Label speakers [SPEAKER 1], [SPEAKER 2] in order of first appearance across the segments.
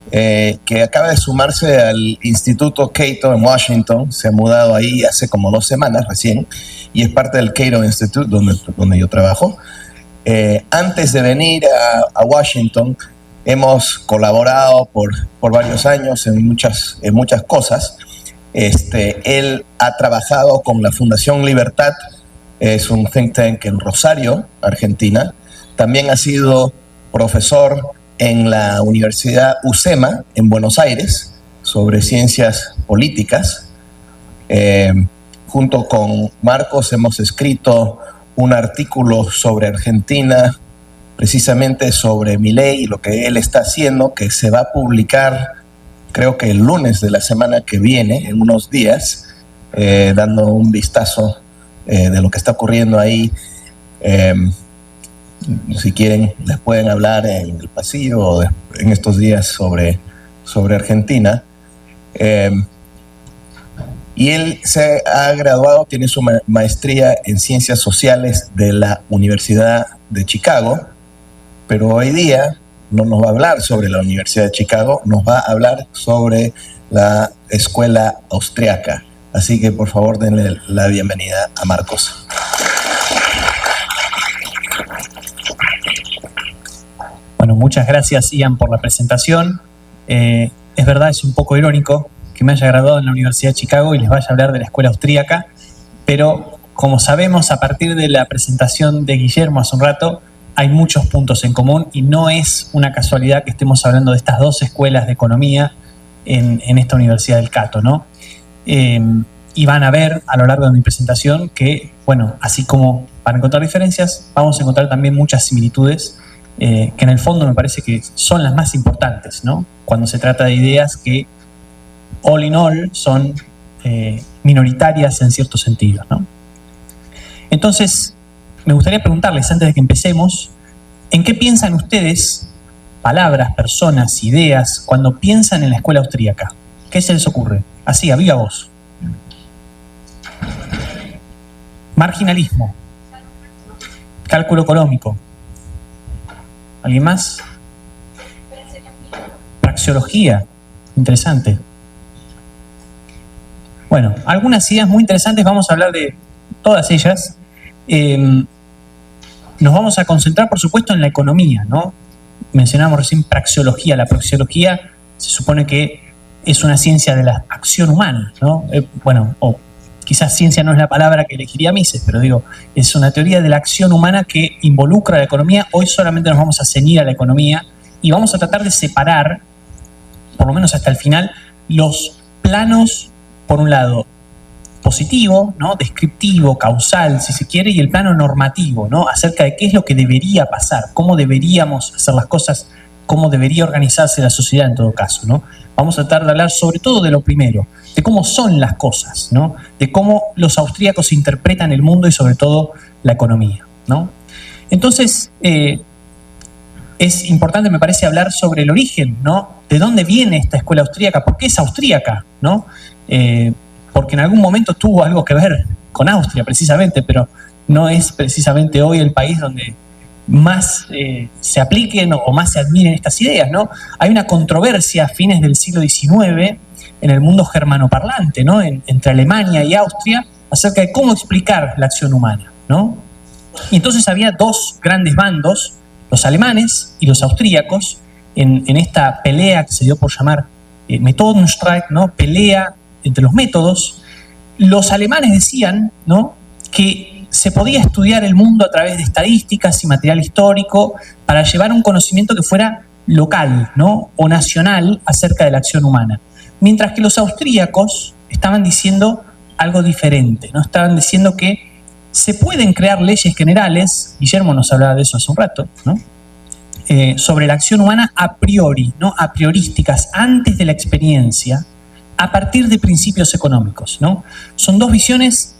[SPEAKER 1] que acaba de sumarse al Instituto Cato en Washington. Se ha mudado ahí hace como 2 semanas recién y es parte del Cato Institute donde yo trabajo. Antes de venir a Washington hemos colaborado por varios años en muchas cosas. Él ha trabajado con la Fundación Libertad, es un think tank en Rosario, Argentina. También ha sido profesor en la Universidad UCEMA en Buenos Aires sobre ciencias políticas. Junto con Marcos hemos escrito un artículo sobre Argentina, precisamente sobre Milei y lo que él está haciendo, que se va a publicar creo que el lunes de la semana que viene, en unos días, dando un vistazo de lo que está ocurriendo ahí. Si quieren, les pueden hablar en el pasillo o en estos días sobre Argentina. Y él se ha graduado, tiene su maestría en Ciencias Sociales de la Universidad de Chicago, pero hoy día no nos va a hablar sobre la Universidad de Chicago, nos va a hablar sobre la Escuela Austriaca. Así que, por favor, denle la bienvenida a Marcos.
[SPEAKER 2] Bueno, muchas gracias, Ian, por la presentación. Es verdad, es un poco irónico que me haya graduado en la Universidad de Chicago y les vaya a hablar de la Escuela Austríaca, pero como sabemos, a partir de la presentación de Guillermo hace un rato, hay muchos puntos en común y no es una casualidad que estemos hablando de estas 2 escuelas de economía en esta Universidad del Cato, ¿no? Y van a ver a lo largo de mi presentación que, bueno, así como para encontrar diferencias, vamos a encontrar también muchas similitudes que en el fondo me parece que son las más importantes, ¿no? Cuando se trata de ideas que, all in all, son minoritarias en cierto sentido, ¿no? Entonces, me gustaría preguntarles, antes de que empecemos, ¿en qué piensan ustedes, palabras, personas, ideas, cuando piensan en la escuela austríaca? ¿Qué se les ocurre? Así, a viva voz. Marginalismo. Cálculo económico. ¿Alguien más? Praxeología. Interesante. Bueno, algunas ideas muy interesantes, vamos a hablar de todas ellas. Nos vamos a concentrar, por supuesto, en la economía, ¿no? Mencionamos recién praxeología. La praxeología se supone que es una ciencia de la acción humana, ¿no? Bueno, o quizás ciencia no es la palabra que elegiría Mises, pero digo, es una teoría de la acción humana que involucra a la economía. Hoy solamente nos vamos a ceñir a la economía y vamos a tratar de separar, por lo menos hasta el final, los planos, por un lado, positivo, ¿no? Descriptivo, causal, si se quiere, y el plano normativo, ¿no? Acerca de qué es lo que debería pasar, cómo deberíamos hacer las cosas, cómo debería organizarse la sociedad en todo caso, ¿no? Vamos a tratar de hablar sobre todo de lo primero, de cómo son las cosas, ¿no? De cómo los austríacos interpretan el mundo y sobre todo la economía, ¿no? Entonces, es importante, me parece, hablar sobre el origen, ¿no? ¿De dónde viene esta escuela austríaca? ¿Por qué es austríaca, ¿no? Porque en algún momento tuvo algo que ver con Austria, precisamente, pero no es precisamente hoy el país donde más se apliquen o más se admiren estas ideas, ¿no? Hay una controversia a fines del siglo XIX en el mundo germanoparlante, ¿no? Entre Alemania y Austria, acerca de cómo explicar la acción humana, ¿no? Y entonces había 2 grandes bandos, los alemanes y los austríacos, en esta pelea que se dio por llamar Methodenstreit, ¿no? Pelea entre los métodos. Los alemanes decían, ¿no?, que se podía estudiar el mundo a través de estadísticas y material histórico para llevar un conocimiento que fuera local, ¿no?, o nacional acerca de la acción humana. Mientras que los austríacos estaban diciendo algo diferente, ¿no? Estaban diciendo que se pueden crear leyes generales, Guillermo nos hablaba de eso hace un rato, ¿no?, sobre la acción humana a priori, ¿no?, a priorísticas, antes de la experiencia, a partir de principios económicos, ¿no? Son 2 visiones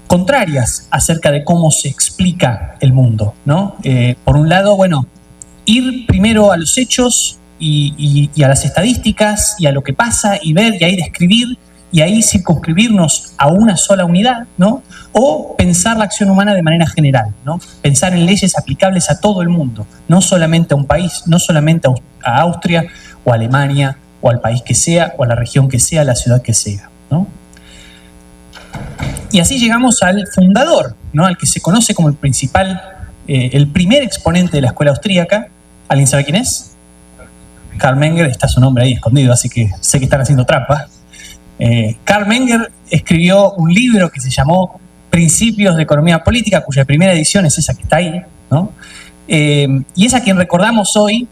[SPEAKER 2] contrarias acerca de cómo se explica el mundo, ¿no? Por un lado, bueno, ir primero a los hechos y a las estadísticas y a lo que pasa y ver y ahí describir y ahí circunscribirnos a una sola unidad, ¿no? O pensar la acción humana de manera general, ¿no? Pensar en leyes aplicables a todo el mundo, no solamente a un país, no solamente a Austria o a Alemania o al país que sea, o a la región que sea, a la ciudad que sea, ¿no? Y así llegamos al fundador, ¿no? Al que se conoce como el primer exponente de la escuela austríaca. ¿Alguien sabe quién es? Karl Menger. Está su nombre ahí escondido, así que sé que están haciendo trampa. Karl Menger escribió un libro que se llamó Principios de Economía Política, cuya primera edición es esa que está ahí, ¿no? Y es a quien recordamos hoy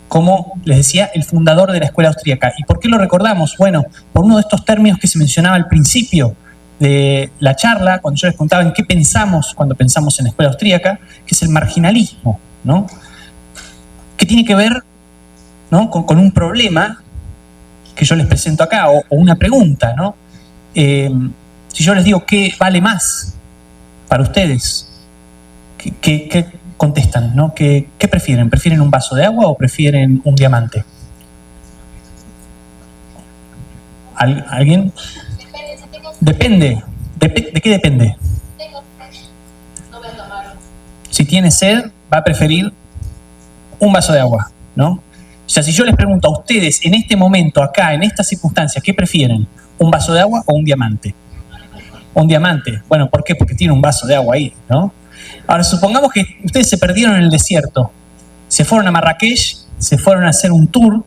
[SPEAKER 2] como, les decía, el fundador de la escuela austríaca. ¿Y por qué lo recordamos? Bueno, por uno de estos términos que se mencionaba al principio de la charla, cuando yo les contaba en qué pensamos cuando pensamos en la escuela austríaca, que es el marginalismo, ¿no? Que tiene que ver, ¿no? con un problema que yo les presento acá, o una pregunta, ¿no? Si yo les digo qué vale más para ustedes, ¿qué contestan, ¿no? ¿Qué prefieren? ¿Prefieren un vaso de agua o prefieren un diamante? ¿Alguien? Depende. ¿De qué depende? Si tiene sed, va a preferir un vaso de agua, ¿no? O sea, si yo les pregunto a ustedes en este momento, acá, en estas circunstancias, ¿qué prefieren? ¿Un vaso de agua o un diamante? Un diamante. Bueno, ¿por qué? Porque tiene un vaso de agua ahí, ¿no? Ahora, supongamos que ustedes se perdieron en el desierto. Se fueron a Marrakech, se fueron a hacer un tour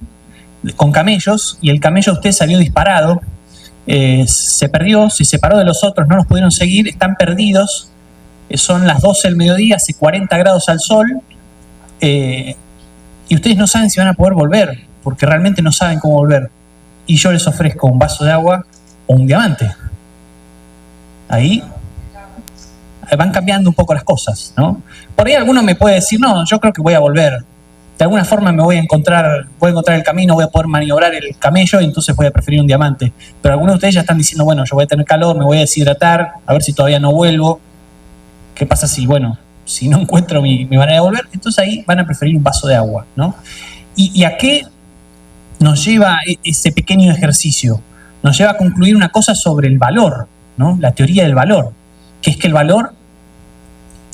[SPEAKER 2] con camellos y el camello de ustedes salió disparado. Se perdió, se separó de los otros, no los pudieron seguir, están perdidos. Son las 12 del mediodía, hace 40 grados al sol. Y ustedes no saben si van a poder volver, porque realmente no saben cómo volver. Y yo les ofrezco un vaso de agua o un diamante. Ahí van cambiando un poco las cosas, ¿no? Por ahí alguno me puede decir, no, yo creo que voy a volver. De alguna forma me voy a encontrar el camino, voy a poder maniobrar el camello y entonces voy a preferir un diamante. Pero algunos de ustedes ya están diciendo, bueno, yo voy a tener calor, me voy a deshidratar, a ver si todavía no vuelvo. ¿Qué pasa si, bueno, si no encuentro mi manera de volver? Entonces ahí van a preferir un vaso de agua, ¿no? ¿Y a qué nos lleva ese pequeño ejercicio? Nos lleva a concluir una cosa sobre el valor, ¿no? La teoría del valor, que es que el valor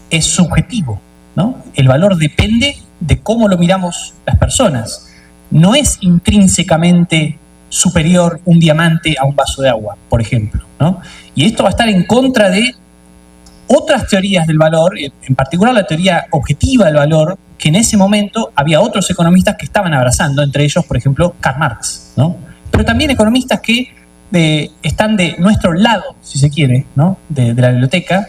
[SPEAKER 2] es subjetivo, ¿no? El valor depende de cómo lo miramos las personas. No es intrínsecamente superior un diamante a un vaso de agua, por ejemplo, ¿no? Y esto va a estar en contra de otras teorías del valor, en particular la teoría objetiva del valor, que en ese momento había otros economistas que estaban abrazando, entre ellos, por ejemplo, Karl Marx, ¿no? Pero también economistas que están de nuestro lado, si se quiere, ¿no? de la biblioteca,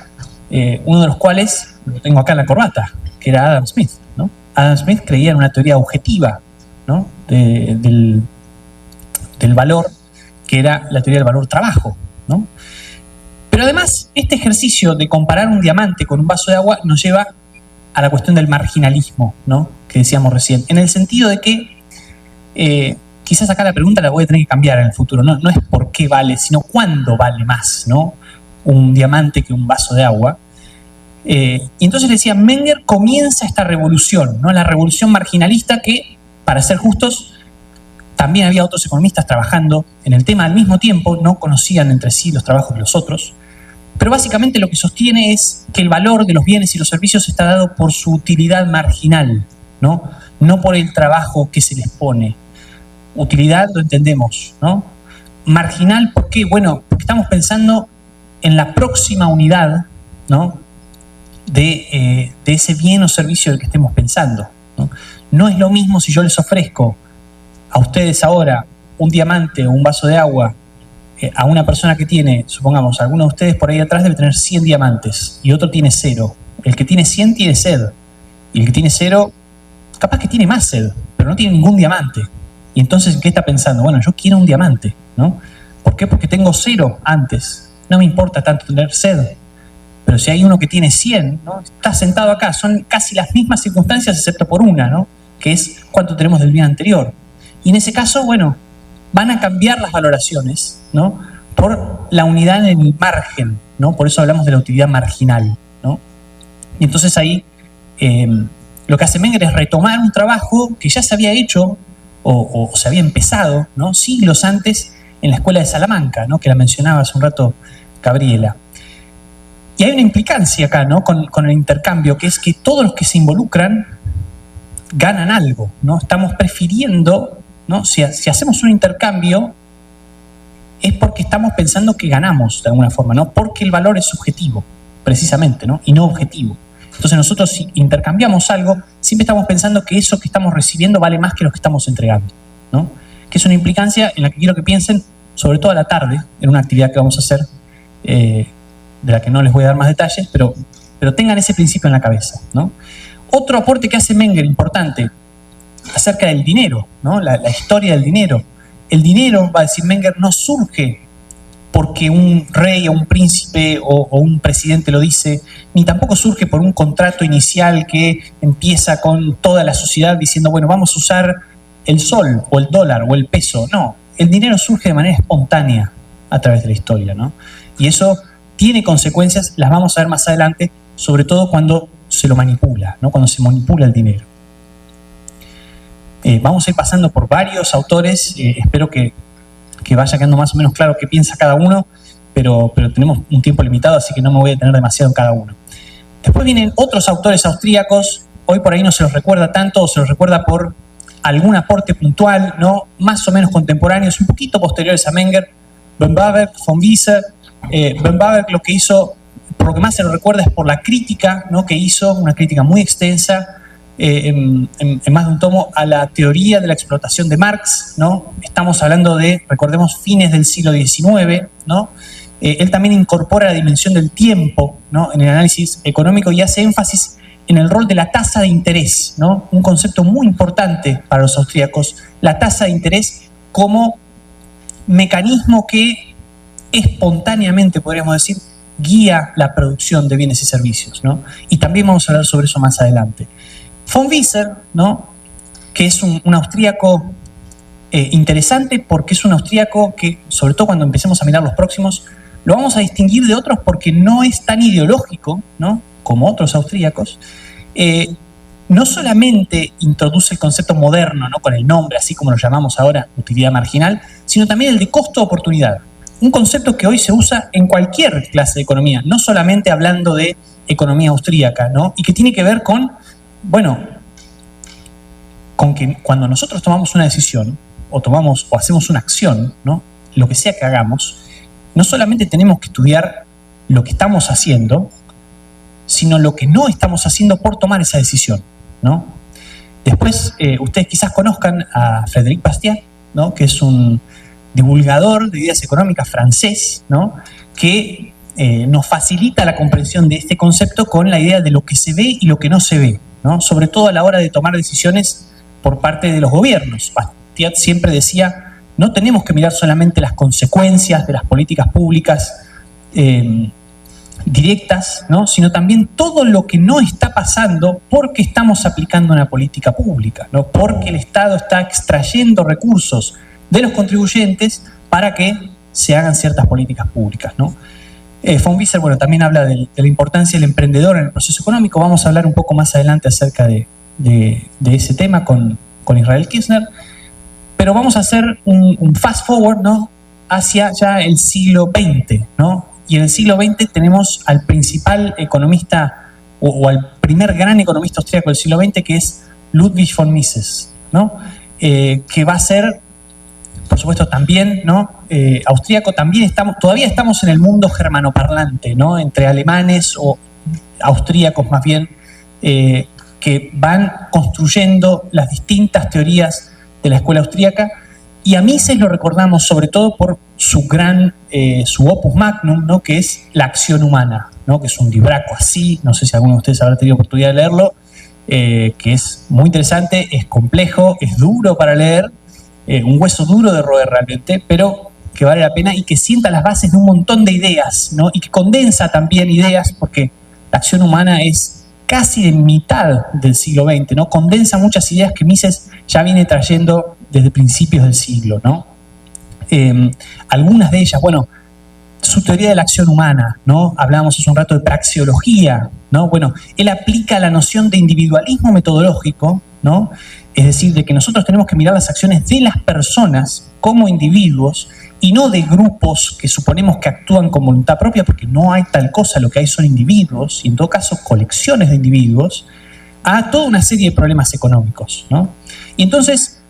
[SPEAKER 2] uno de los cuales lo tengo acá en la corbata, que era Adam Smith, ¿no? Adam Smith creía en una teoría objetiva, ¿no? del valor, que era la teoría del valor trabajo, ¿no? Pero además, este ejercicio de comparar un diamante con un vaso de agua nos lleva a la cuestión del marginalismo, ¿no? Que decíamos recién, en el sentido de que quizás acá la pregunta la voy a tener que cambiar en el futuro, no es por qué vale, sino cuándo vale más, ¿no? Un diamante que un vaso de agua. Y entonces le decía, Menger comienza esta revolución, ¿no? La revolución marginalista que, para ser justos, también había otros economistas trabajando en el tema al mismo tiempo, no conocían entre sí los trabajos de los otros, pero básicamente lo que sostiene es que el valor de los bienes y los servicios está dado por su utilidad marginal, ¿no? No por el trabajo que se les pone. Utilidad lo entendemos, ¿no? Marginal, ¿por qué? Bueno, porque estamos pensando en la próxima unidad, ¿no? de ese bien o servicio del que estemos pensando, ¿no? No es lo mismo si yo les ofrezco a ustedes ahora un diamante o un vaso de agua a una persona que tiene, supongamos, alguno de ustedes por ahí atrás debe tener 100 diamantes y otro tiene 0. El que tiene 100 tiene sed y el que tiene 0 capaz que tiene más sed, pero no tiene ningún diamante. Y entonces, ¿qué está pensando? Bueno, yo quiero un diamante, ¿no? ¿Por qué? Porque tengo 0 antes. No me importa tanto tener sed. Pero si hay uno que tiene 100, ¿no? Está sentado acá, son casi las mismas circunstancias excepto por una, ¿no? Que es cuánto tenemos del bien anterior. Y en ese caso, bueno, van a cambiar las valoraciones, ¿no? Por la unidad en el margen, ¿no? Por eso hablamos de la utilidad marginal, ¿no? Y entonces ahí lo que hace Menger es retomar un trabajo que ya se había hecho o se había empezado, ¿no? Siglos antes en la escuela de Salamanca, ¿no? Que la mencionaba hace un rato Gabriela. Y hay una implicancia acá, ¿no? con el intercambio, que es que todos los que se involucran ganan algo, ¿no? Estamos prefiriendo, ¿no? Si hacemos un intercambio, es porque estamos pensando que ganamos de alguna forma, ¿no? Porque el valor es subjetivo, precisamente, ¿no? Y no objetivo. Entonces nosotros, si intercambiamos algo, siempre estamos pensando que eso que estamos recibiendo vale más que lo que estamos entregando, ¿no? Que es una implicancia en la que quiero que piensen, sobre todo a la tarde, en una actividad que vamos a hacer, de la que no les voy a dar más detalles, pero tengan ese principio en la cabeza, ¿no? Otro aporte que hace Menger, importante, acerca del dinero, ¿no? La historia del dinero. El dinero, va a decir Menger, no surge porque un rey o un príncipe o un presidente lo dice, ni tampoco surge por un contrato inicial que empieza con toda la sociedad diciendo, bueno, vamos a usar el sol o el dólar o el peso. No, el dinero surge de manera espontánea a través de la historia, ¿no? Y eso tiene consecuencias, las vamos a ver más adelante, sobre todo cuando se lo manipula, ¿no? Cuando se manipula el dinero. Vamos a ir pasando por varios autores, espero que vaya quedando más o menos claro qué piensa cada uno, pero tenemos un tiempo limitado, así que no me voy a detener demasiado en cada uno. Después vienen otros autores austríacos, hoy por ahí no se los recuerda tanto, o se los recuerda por algún aporte puntual, ¿no? Más o menos contemporáneos, un poquito posteriores a Menger, Böhm-Bawerk, von Wieser. Böhm-Bawerk lo que hizo, por lo que más se lo recuerda es por la crítica, ¿no? Que hizo, una crítica muy extensa, en más de un tomo, a la teoría de la explotación de Marx, ¿no? Estamos hablando de, recordemos, fines del siglo XIX, ¿no? Él también incorpora la dimensión del tiempo, ¿no? En el análisis económico y hace énfasis en el rol de la tasa de interés, ¿no? Un concepto muy importante para los austríacos, la tasa de interés como mecanismo que espontáneamente, podríamos decir, guía la producción de bienes y servicios, ¿no? Y también vamos a hablar sobre eso más adelante. Von Wieser, ¿no? Que es un austríaco interesante porque es un austríaco que, sobre todo cuando empecemos a mirar los próximos, lo vamos a distinguir de otros porque no es tan ideológico, ¿no? Como otros austríacos. No solamente introduce el concepto moderno, ¿no? Con el nombre, así como lo llamamos ahora, utilidad marginal, sino también el de costo-oportunidad. Un concepto que hoy se usa en cualquier clase de economía, no solamente hablando de economía austríaca, ¿no? Y que tiene que ver con, bueno, con que cuando nosotros tomamos una decisión, o hacemos una acción, ¿no? Lo que sea que hagamos, no solamente tenemos que estudiar lo que estamos haciendo, sino lo que no estamos haciendo por tomar esa decisión, ¿no? Después, ustedes quizás conozcan a Frédéric Bastiat, ¿no? Que es un divulgador de ideas económicas francés, ¿no? Que nos facilita la comprensión de este concepto con la idea de lo que se ve y lo que no se ve, ¿no? Sobre todo a la hora de tomar decisiones por parte de los gobiernos. Bastiat siempre decía, no tenemos que mirar solamente las consecuencias de las políticas públicas directas, ¿no? Sino también todo lo que no está pasando porque estamos aplicando una política pública, ¿no? Porque el Estado está extrayendo recursos de los contribuyentes para que se hagan ciertas políticas públicas, ¿no? Von Wieser, bueno, también habla de la importancia del emprendedor en el proceso económico. Vamos a hablar un poco más adelante acerca de ese tema con Israel Kirzner, pero vamos a hacer un fast forward, ¿no? Hacia ya el siglo XX, ¿no? Y en el siglo XX tenemos al principal economista o al primer gran economista austríaco del siglo XX, que es Ludwig von Mises, ¿no? Que va a ser, por supuesto, también, ¿no? Austríaco. También todavía estamos en el mundo germanoparlante, ¿no? Entre alemanes o austríacos más bien, que van construyendo las distintas teorías de la escuela austríaca. Y a Mises lo recordamos sobre todo por su opus magnum, ¿no? Que es La acción humana, ¿no? Que es un libraco así, no sé si alguno de ustedes habrá tenido oportunidad de leerlo, que es muy interesante, es complejo, es duro para leer, un hueso duro de roer realmente, pero que vale la pena y que sienta las bases de un montón de ideas, ¿no? Y que condensa también ideas, porque la acción humana es casi de mitad del siglo XX, ¿no? Condensa muchas ideas que Mises ya viene trayendo desde principios del siglo, ¿no? Algunas de ellas, bueno, su teoría de la acción humana, ¿no? Hablábamos hace un rato de praxeología, ¿no? Bueno, él aplica la noción de individualismo metodológico, ¿no? Es decir, de que nosotros tenemos que mirar las acciones de las personas como individuos y no de grupos que suponemos que actúan con voluntad propia, porque no hay tal cosa, lo que hay son individuos, y en todo caso colecciones de individuos, a toda una serie de problemas económicos, ¿no? Y entonces,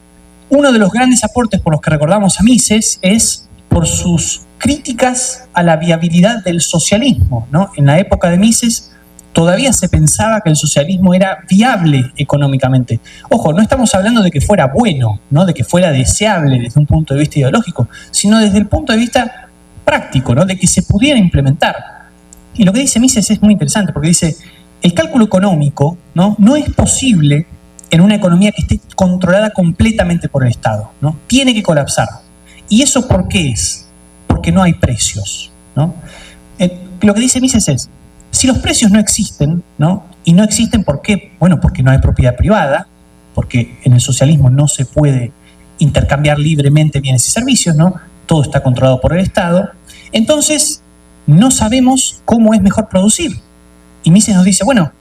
[SPEAKER 2] uno de los grandes aportes por los que recordamos a Mises es por sus críticas a la viabilidad del socialismo, ¿no? En la época de Mises todavía se pensaba que el socialismo era viable económicamente. Ojo, no estamos hablando de que fuera bueno, ¿no? De que fuera deseable desde un punto de vista ideológico, sino desde el punto de vista práctico, ¿no? De que se pudiera implementar. Y lo que dice Mises es muy interesante, porque dice, el cálculo económico, ¿no? No es posible en una economía que esté controlada completamente por el Estado, ¿no? Tiene que colapsar. ¿Y eso por qué es? Porque no hay precios, ¿no? Lo que dice Mises es, si los precios no existen, ¿no? Y no existen ¿por qué? Bueno, porque no hay propiedad privada, porque en el socialismo no se puede intercambiar libremente bienes y servicios, ¿no? Todo está controlado por el Estado. Entonces, no sabemos cómo es mejor producir. Y Mises nos dice, bueno,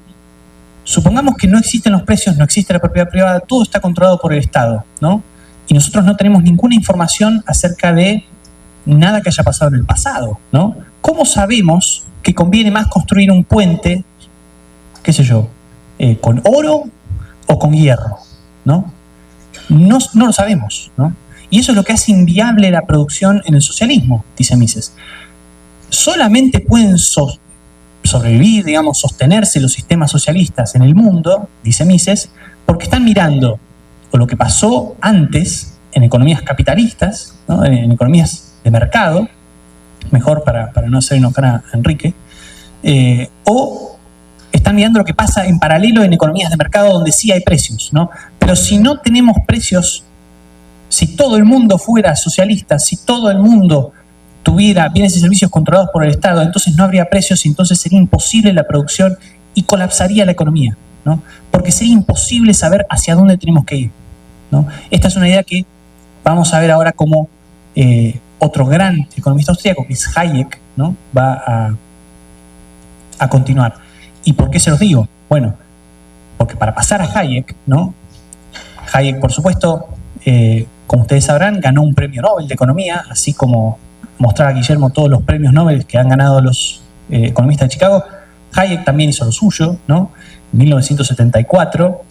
[SPEAKER 2] supongamos que no existen los precios, no existe la propiedad privada, todo está controlado por el Estado, ¿no? Y nosotros no tenemos ninguna información acerca de nada que haya pasado en el pasado, ¿no? ¿Cómo sabemos que conviene más construir un puente, qué sé yo, con oro o con hierro, ¿no? No lo sabemos, ¿no? Y eso es lo que hace inviable la producción en el socialismo, dice Mises. Solamente pueden sobrevivir, digamos, sostenerse los sistemas socialistas en el mundo, dice Mises, porque están mirando o lo que pasó antes en economías capitalistas, ¿no? En economías de mercado, mejor para no hacer enojar a Enrique, o están mirando lo que pasa en paralelo en economías de mercado donde sí hay precios, ¿no? Pero si no tenemos precios, si todo el mundo fuera socialista, si todo el mundo tuviera bienes y servicios controlados por el Estado, entonces no habría precios y entonces sería imposible la producción y colapsaría la economía, ¿no? Porque sería imposible saber hacia dónde tenemos que ir, ¿no? Esta es una idea que vamos a ver ahora cómo otro gran economista austríaco, que es Hayek, ¿no? Va a continuar. ¿Y por qué se los digo? Bueno, porque para pasar a Hayek, ¿no? Hayek, por supuesto, como ustedes sabrán, ganó un premio Nobel de Economía, así como mostraba Guillermo todos los premios Nobel que han ganado los economistas de Chicago. Hayek también hizo lo suyo, ¿no? En 1974,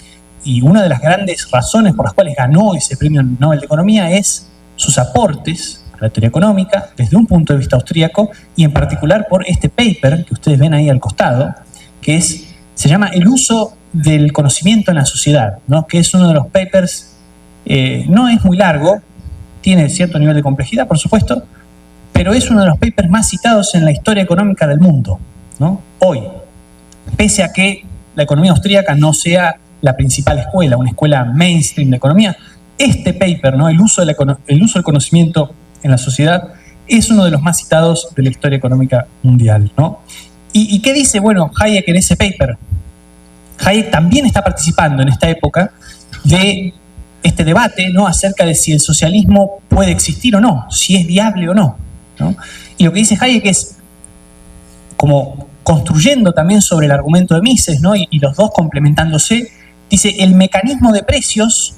[SPEAKER 2] y una de las grandes razones por las cuales ganó ese premio Nobel de Economía es sus aportes a la teoría económica desde un punto de vista austríaco, y en particular por este paper que ustedes ven ahí al costado, que se llama El uso del conocimiento en la sociedad, ¿no? Que es uno de los papers, no es muy largo, tiene cierto nivel de complejidad, por supuesto, pero es uno de los papers más citados en la historia económica del mundo, ¿no? Hoy, pese a que la economía austríaca no sea la principal escuela, una escuela mainstream de economía, este paper, ¿no? El uso del conocimiento en la sociedad es uno de los más citados de la historia económica mundial, ¿no? ¿Y qué dice, bueno, Hayek en ese paper? Hayek también está participando en esta época de este debate, ¿no? Acerca de si el socialismo puede existir o no, si es viable o no, ¿no? Y lo que dice Hayek es, como construyendo también sobre el argumento de Mises, ¿no? Y los dos complementándose, dice, el mecanismo de precios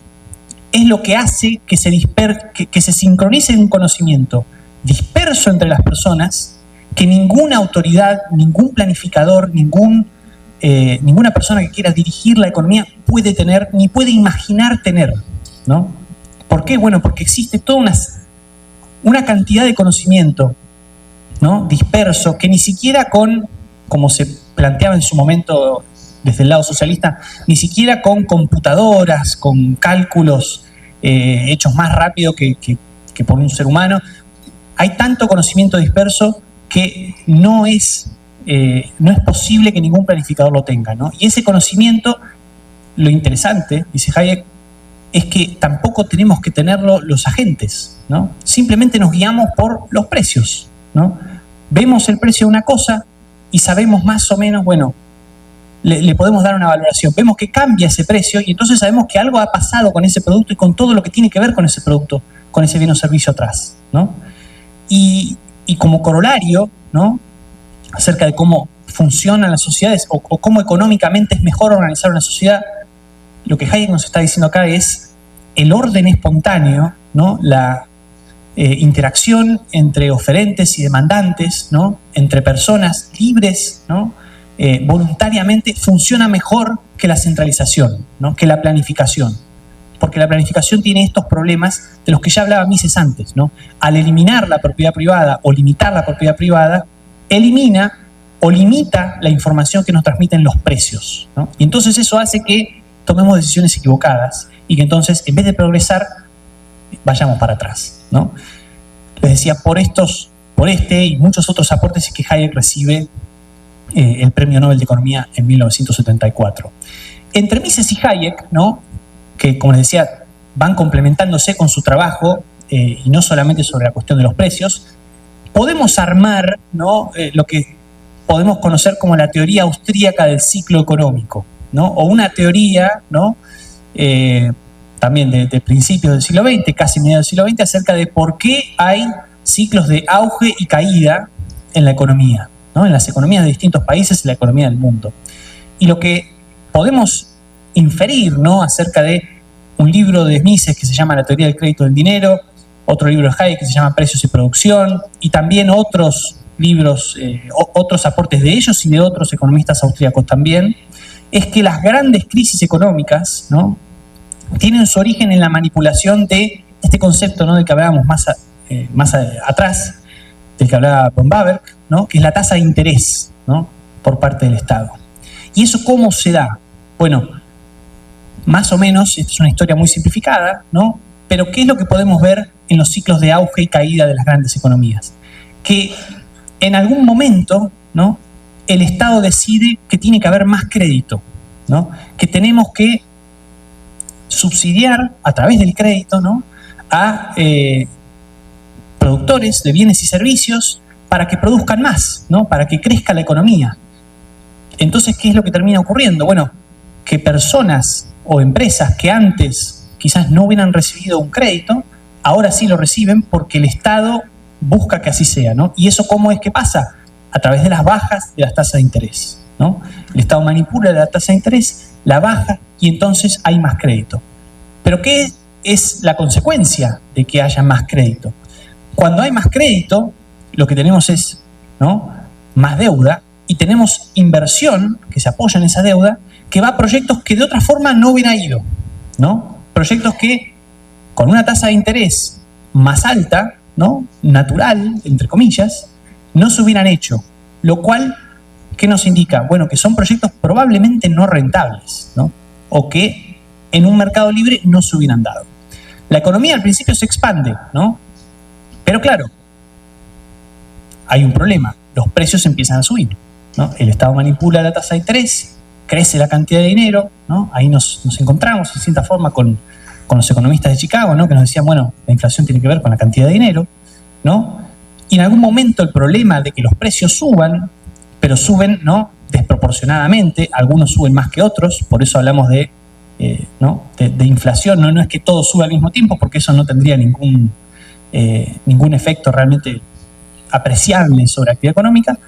[SPEAKER 2] es lo que hace que se sincronice un conocimiento disperso entre las personas que ninguna autoridad, ningún planificador, ninguna persona que quiera dirigir la economía puede tener, ni puede imaginar tener, ¿no? ¿Por qué? Bueno, porque existe toda una cantidad de conocimiento, ¿no? Disperso, que ni siquiera como se planteaba en su momento desde el lado socialista, ni siquiera con computadoras, con cálculos hechos más rápido que por un ser humano. Hay tanto conocimiento disperso que no es posible que ningún planificador lo tenga, ¿no? Y ese conocimiento, lo interesante, dice Hayek, es que tampoco tenemos que tenerlo los agentes, ¿no? Simplemente nos guiamos por los precios, ¿no? Vemos el precio de una cosa y sabemos más o menos, bueno, le podemos dar una valoración. Vemos que cambia ese precio y entonces sabemos que algo ha pasado con ese producto y con todo lo que tiene que ver con ese producto, con ese bien o servicio atrás, ¿no? Y como corolario, ¿no? Acerca de cómo funcionan las sociedades o cómo económicamente es mejor organizar una sociedad, lo que Hayek nos está diciendo acá es el orden espontáneo, ¿no? interacción entre oferentes y demandantes, ¿no? Entre personas libres, ¿no? Voluntariamente, funciona mejor que la centralización, ¿no? Que la planificación. Porque la planificación tiene estos problemas de los que ya hablaba Mises antes, ¿no? Al eliminar la propiedad privada o limitar la propiedad privada, elimina o limita la información que nos transmiten los precios, ¿no? Y entonces eso hace que tomemos decisiones equivocadas y que entonces, en vez de progresar, vayamos para atrás, ¿no? Les decía, por este y muchos otros aportes es que Hayek recibe el Premio Nobel de Economía en 1974. Entre Mises y Hayek, ¿no? Que, como les decía, van complementándose con su trabajo y no solamente sobre la cuestión de los precios, podemos armar, ¿no? Lo que podemos conocer como la teoría austríaca del ciclo económico, ¿no? O una teoría, ¿no? También de principios del siglo XX, casi mediados del siglo XX, acerca de por qué hay ciclos de auge y caída en la economía, ¿no? En las economías de distintos países, en la economía del mundo. Y lo que podemos inferir, ¿no? Acerca de un libro de Mises que se llama La teoría del crédito del dinero, otro libro de Hayek que se llama Precios y producción, y también otros libros, otros aportes de ellos y de otros economistas austríacos también, es que las grandes crisis económicas, ¿no? Tienen su origen en la manipulación de este concepto, ¿no? Del que hablábamos más atrás, del que hablaba von Baberg, ¿no? Que es la tasa de interés, ¿no? Por parte del Estado. ¿Y eso cómo se da? Bueno, más o menos, esta es una historia muy simplificada, ¿no? Pero ¿qué es lo que podemos ver en los ciclos de auge y caída de las grandes economías? Que en algún momento, ¿no? El Estado decide que tiene que haber más crédito, ¿no? Que tenemos que subsidiar a través del crédito, ¿no? A productores de bienes y servicios para que produzcan más, ¿no? Para que crezca la economía. Entonces, ¿qué es lo que termina ocurriendo? Bueno, que personas o empresas que antes quizás no hubieran recibido un crédito, ahora sí lo reciben porque el Estado busca que así sea, ¿no? ¿Y eso cómo es que pasa? A través de las bajas de las tasas de interés, ¿no? El Estado manipula la tasa de interés, la baja y entonces hay más crédito. ¿Pero qué es la consecuencia de que haya más crédito? Cuando hay más crédito, lo que tenemos es, ¿no? Más deuda y tenemos inversión que se apoya en esa deuda que va a proyectos que de otra forma no hubiera ido, ¿no? Proyectos que con una tasa de interés más alta, ¿no? Natural, entre comillas, no se hubieran hecho. Lo cual, ¿qué nos indica? Bueno, que son proyectos probablemente no rentables, ¿no? O que en un mercado libre no se hubieran dado. La economía al principio se expande, ¿no? Pero claro, hay un problema. Los precios empiezan a subir, ¿no? El Estado manipula la tasa de interés, crece la cantidad de dinero, ¿no? Ahí nos encontramos, en cierta forma, con los economistas de Chicago, ¿no? Que nos decían, bueno, la inflación tiene que ver con la cantidad de dinero, ¿no? Y en algún momento el problema de que los precios suban, pero suben, ¿no? Desproporcionadamente, algunos suben más que otros, por eso hablamos de, ¿no? de inflación, ¿no? No es que todo suba al mismo tiempo, porque eso no tendría ningún efecto realmente apreciable sobre la actividad económica.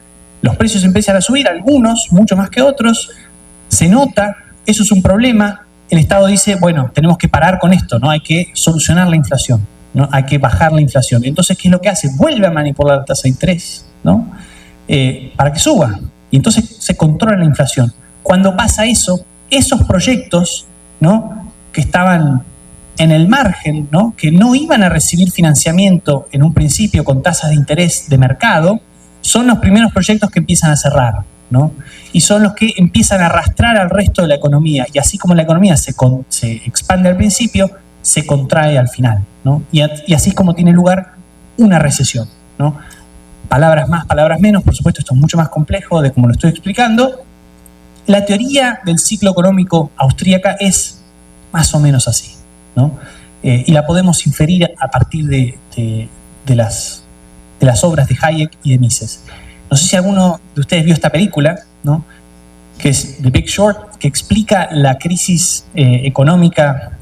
[SPEAKER 2] Los precios empiezan a subir, algunos, mucho más que otros, se nota, eso es un problema. El Estado dice, bueno, tenemos que parar con esto, ¿no? Hay que solucionar la inflación, ¿no? Hay que bajar la inflación. Entonces, ¿qué es lo que hace? Vuelve a manipular la tasa de interés, ¿no? Para que suba. Y entonces se controla la inflación. Cuando pasa eso, esos proyectos, ¿no? Que estaban en el margen, ¿no? Que no iban a recibir financiamiento en un principio con tasas de interés de mercado, son los primeros proyectos que empiezan a cerrar, ¿no? Y son los que empiezan a arrastrar al resto de la economía. Y así como la economía se expande al principio, se contrae al final, ¿no? Y así es como tiene lugar una recesión, ¿no? Palabras más, palabras menos, por supuesto, esto es mucho más complejo de como lo estoy explicando. La teoría del ciclo económico austríaca es más o menos así, ¿no? Y la podemos inferir a partir de las obras de Hayek y de Mises. No sé si alguno de ustedes vio esta película, ¿no? Que es The Big Short, que explica la crisis económica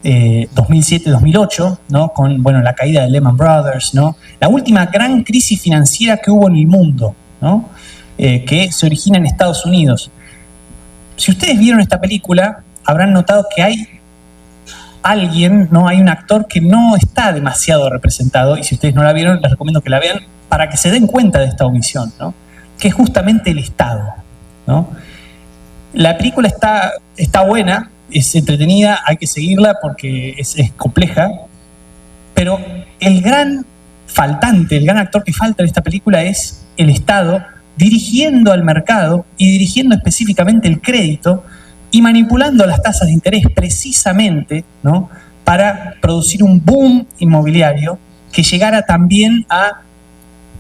[SPEAKER 2] 2007-2008, ¿no? Con, bueno, la caída de Lehman Brothers, ¿no? La última gran crisis financiera que hubo en el mundo, ¿no? Que se origina en Estados Unidos. Si ustedes vieron esta película, habrán notado que hay alguien, ¿no? Hay un actor que no está demasiado representado, y si ustedes no la vieron, les recomiendo que la vean para que se den cuenta de esta omisión, ¿no? Que es justamente el Estado, ¿no? La película está buena, es entretenida, hay que seguirla porque es compleja, pero el gran faltante, el gran actor que falta en esta película es el Estado dirigiendo al mercado y dirigiendo específicamente el crédito y manipulando las tasas de interés precisamente, ¿no? Para producir un boom inmobiliario que llegara también a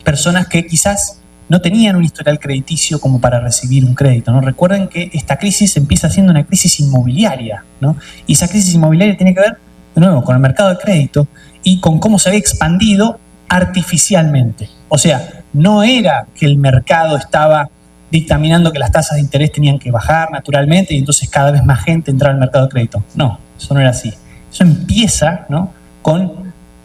[SPEAKER 2] personas que quizás no tenían un historial crediticio como para recibir un crédito, ¿no? Recuerden que esta crisis empieza siendo una crisis inmobiliaria, ¿no? Y esa crisis inmobiliaria tiene que ver, de nuevo, con el mercado de crédito y con cómo se había expandido artificialmente. O sea, no era que el mercado estaba dictaminando que las tasas de interés tenían que bajar naturalmente y entonces cada vez más gente entraba al mercado de crédito. No, eso no era así. Eso empieza, ¿no?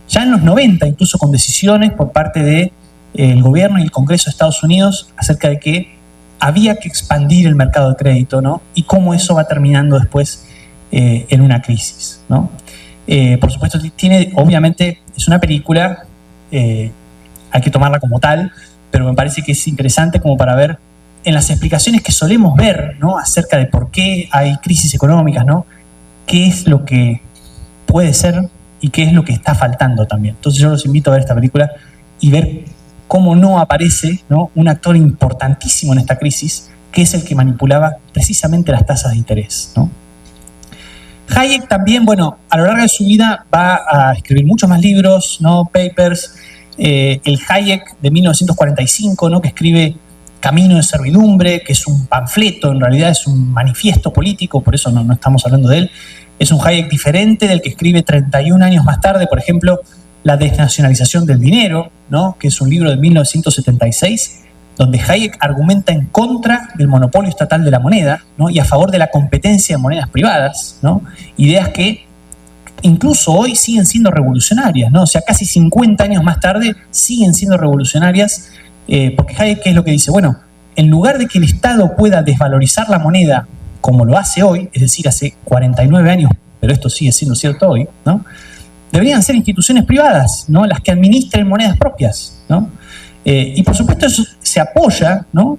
[SPEAKER 2] Ya en los 90, incluso con decisiones por parte del gobierno y el Congreso de Estados Unidos acerca de que había que expandir el mercado de crédito, ¿no? Y cómo eso va terminando después en una crisis, ¿no? Por supuesto, obviamente, es una película, hay que tomarla como tal, pero me parece que es interesante como para ver en las explicaciones que solemos ver, ¿no? Acerca de por qué hay crisis económicas, ¿no? Qué es lo que puede ser y qué es lo que está faltando también. Entonces yo los invito a ver esta película y ver cómo no aparece, ¿no? Un actor importantísimo en esta crisis, que es el que manipulaba precisamente las tasas de interés, ¿no? Hayek también, bueno, a lo largo de su vida va a escribir muchos más libros, ¿no? Papers. El Hayek de 1945, ¿no? Que escribe Camino de servidumbre, que es un panfleto, en realidad es un manifiesto político, por eso no estamos hablando de él. Es un Hayek diferente del que escribe 31 años más tarde, por ejemplo, La desnacionalización del dinero, ¿no? Que es un libro de 1976, donde Hayek argumenta en contra del monopolio estatal de la moneda, ¿no? Y a favor de la competencia de monedas privadas, ¿no? Ideas que incluso hoy siguen siendo revolucionarias, ¿no? O sea, casi 50 años más tarde siguen siendo revolucionarias, porque Hayek, ¿qué es lo que dice? Bueno, en lugar de que el Estado pueda desvalorizar la moneda como lo hace hoy, es decir, hace 49 años, pero esto sigue siendo cierto hoy, ¿no? Deberían ser instituciones privadas, ¿no? Las que administren monedas propias, ¿no? Y por supuesto eso se apoya, ¿no?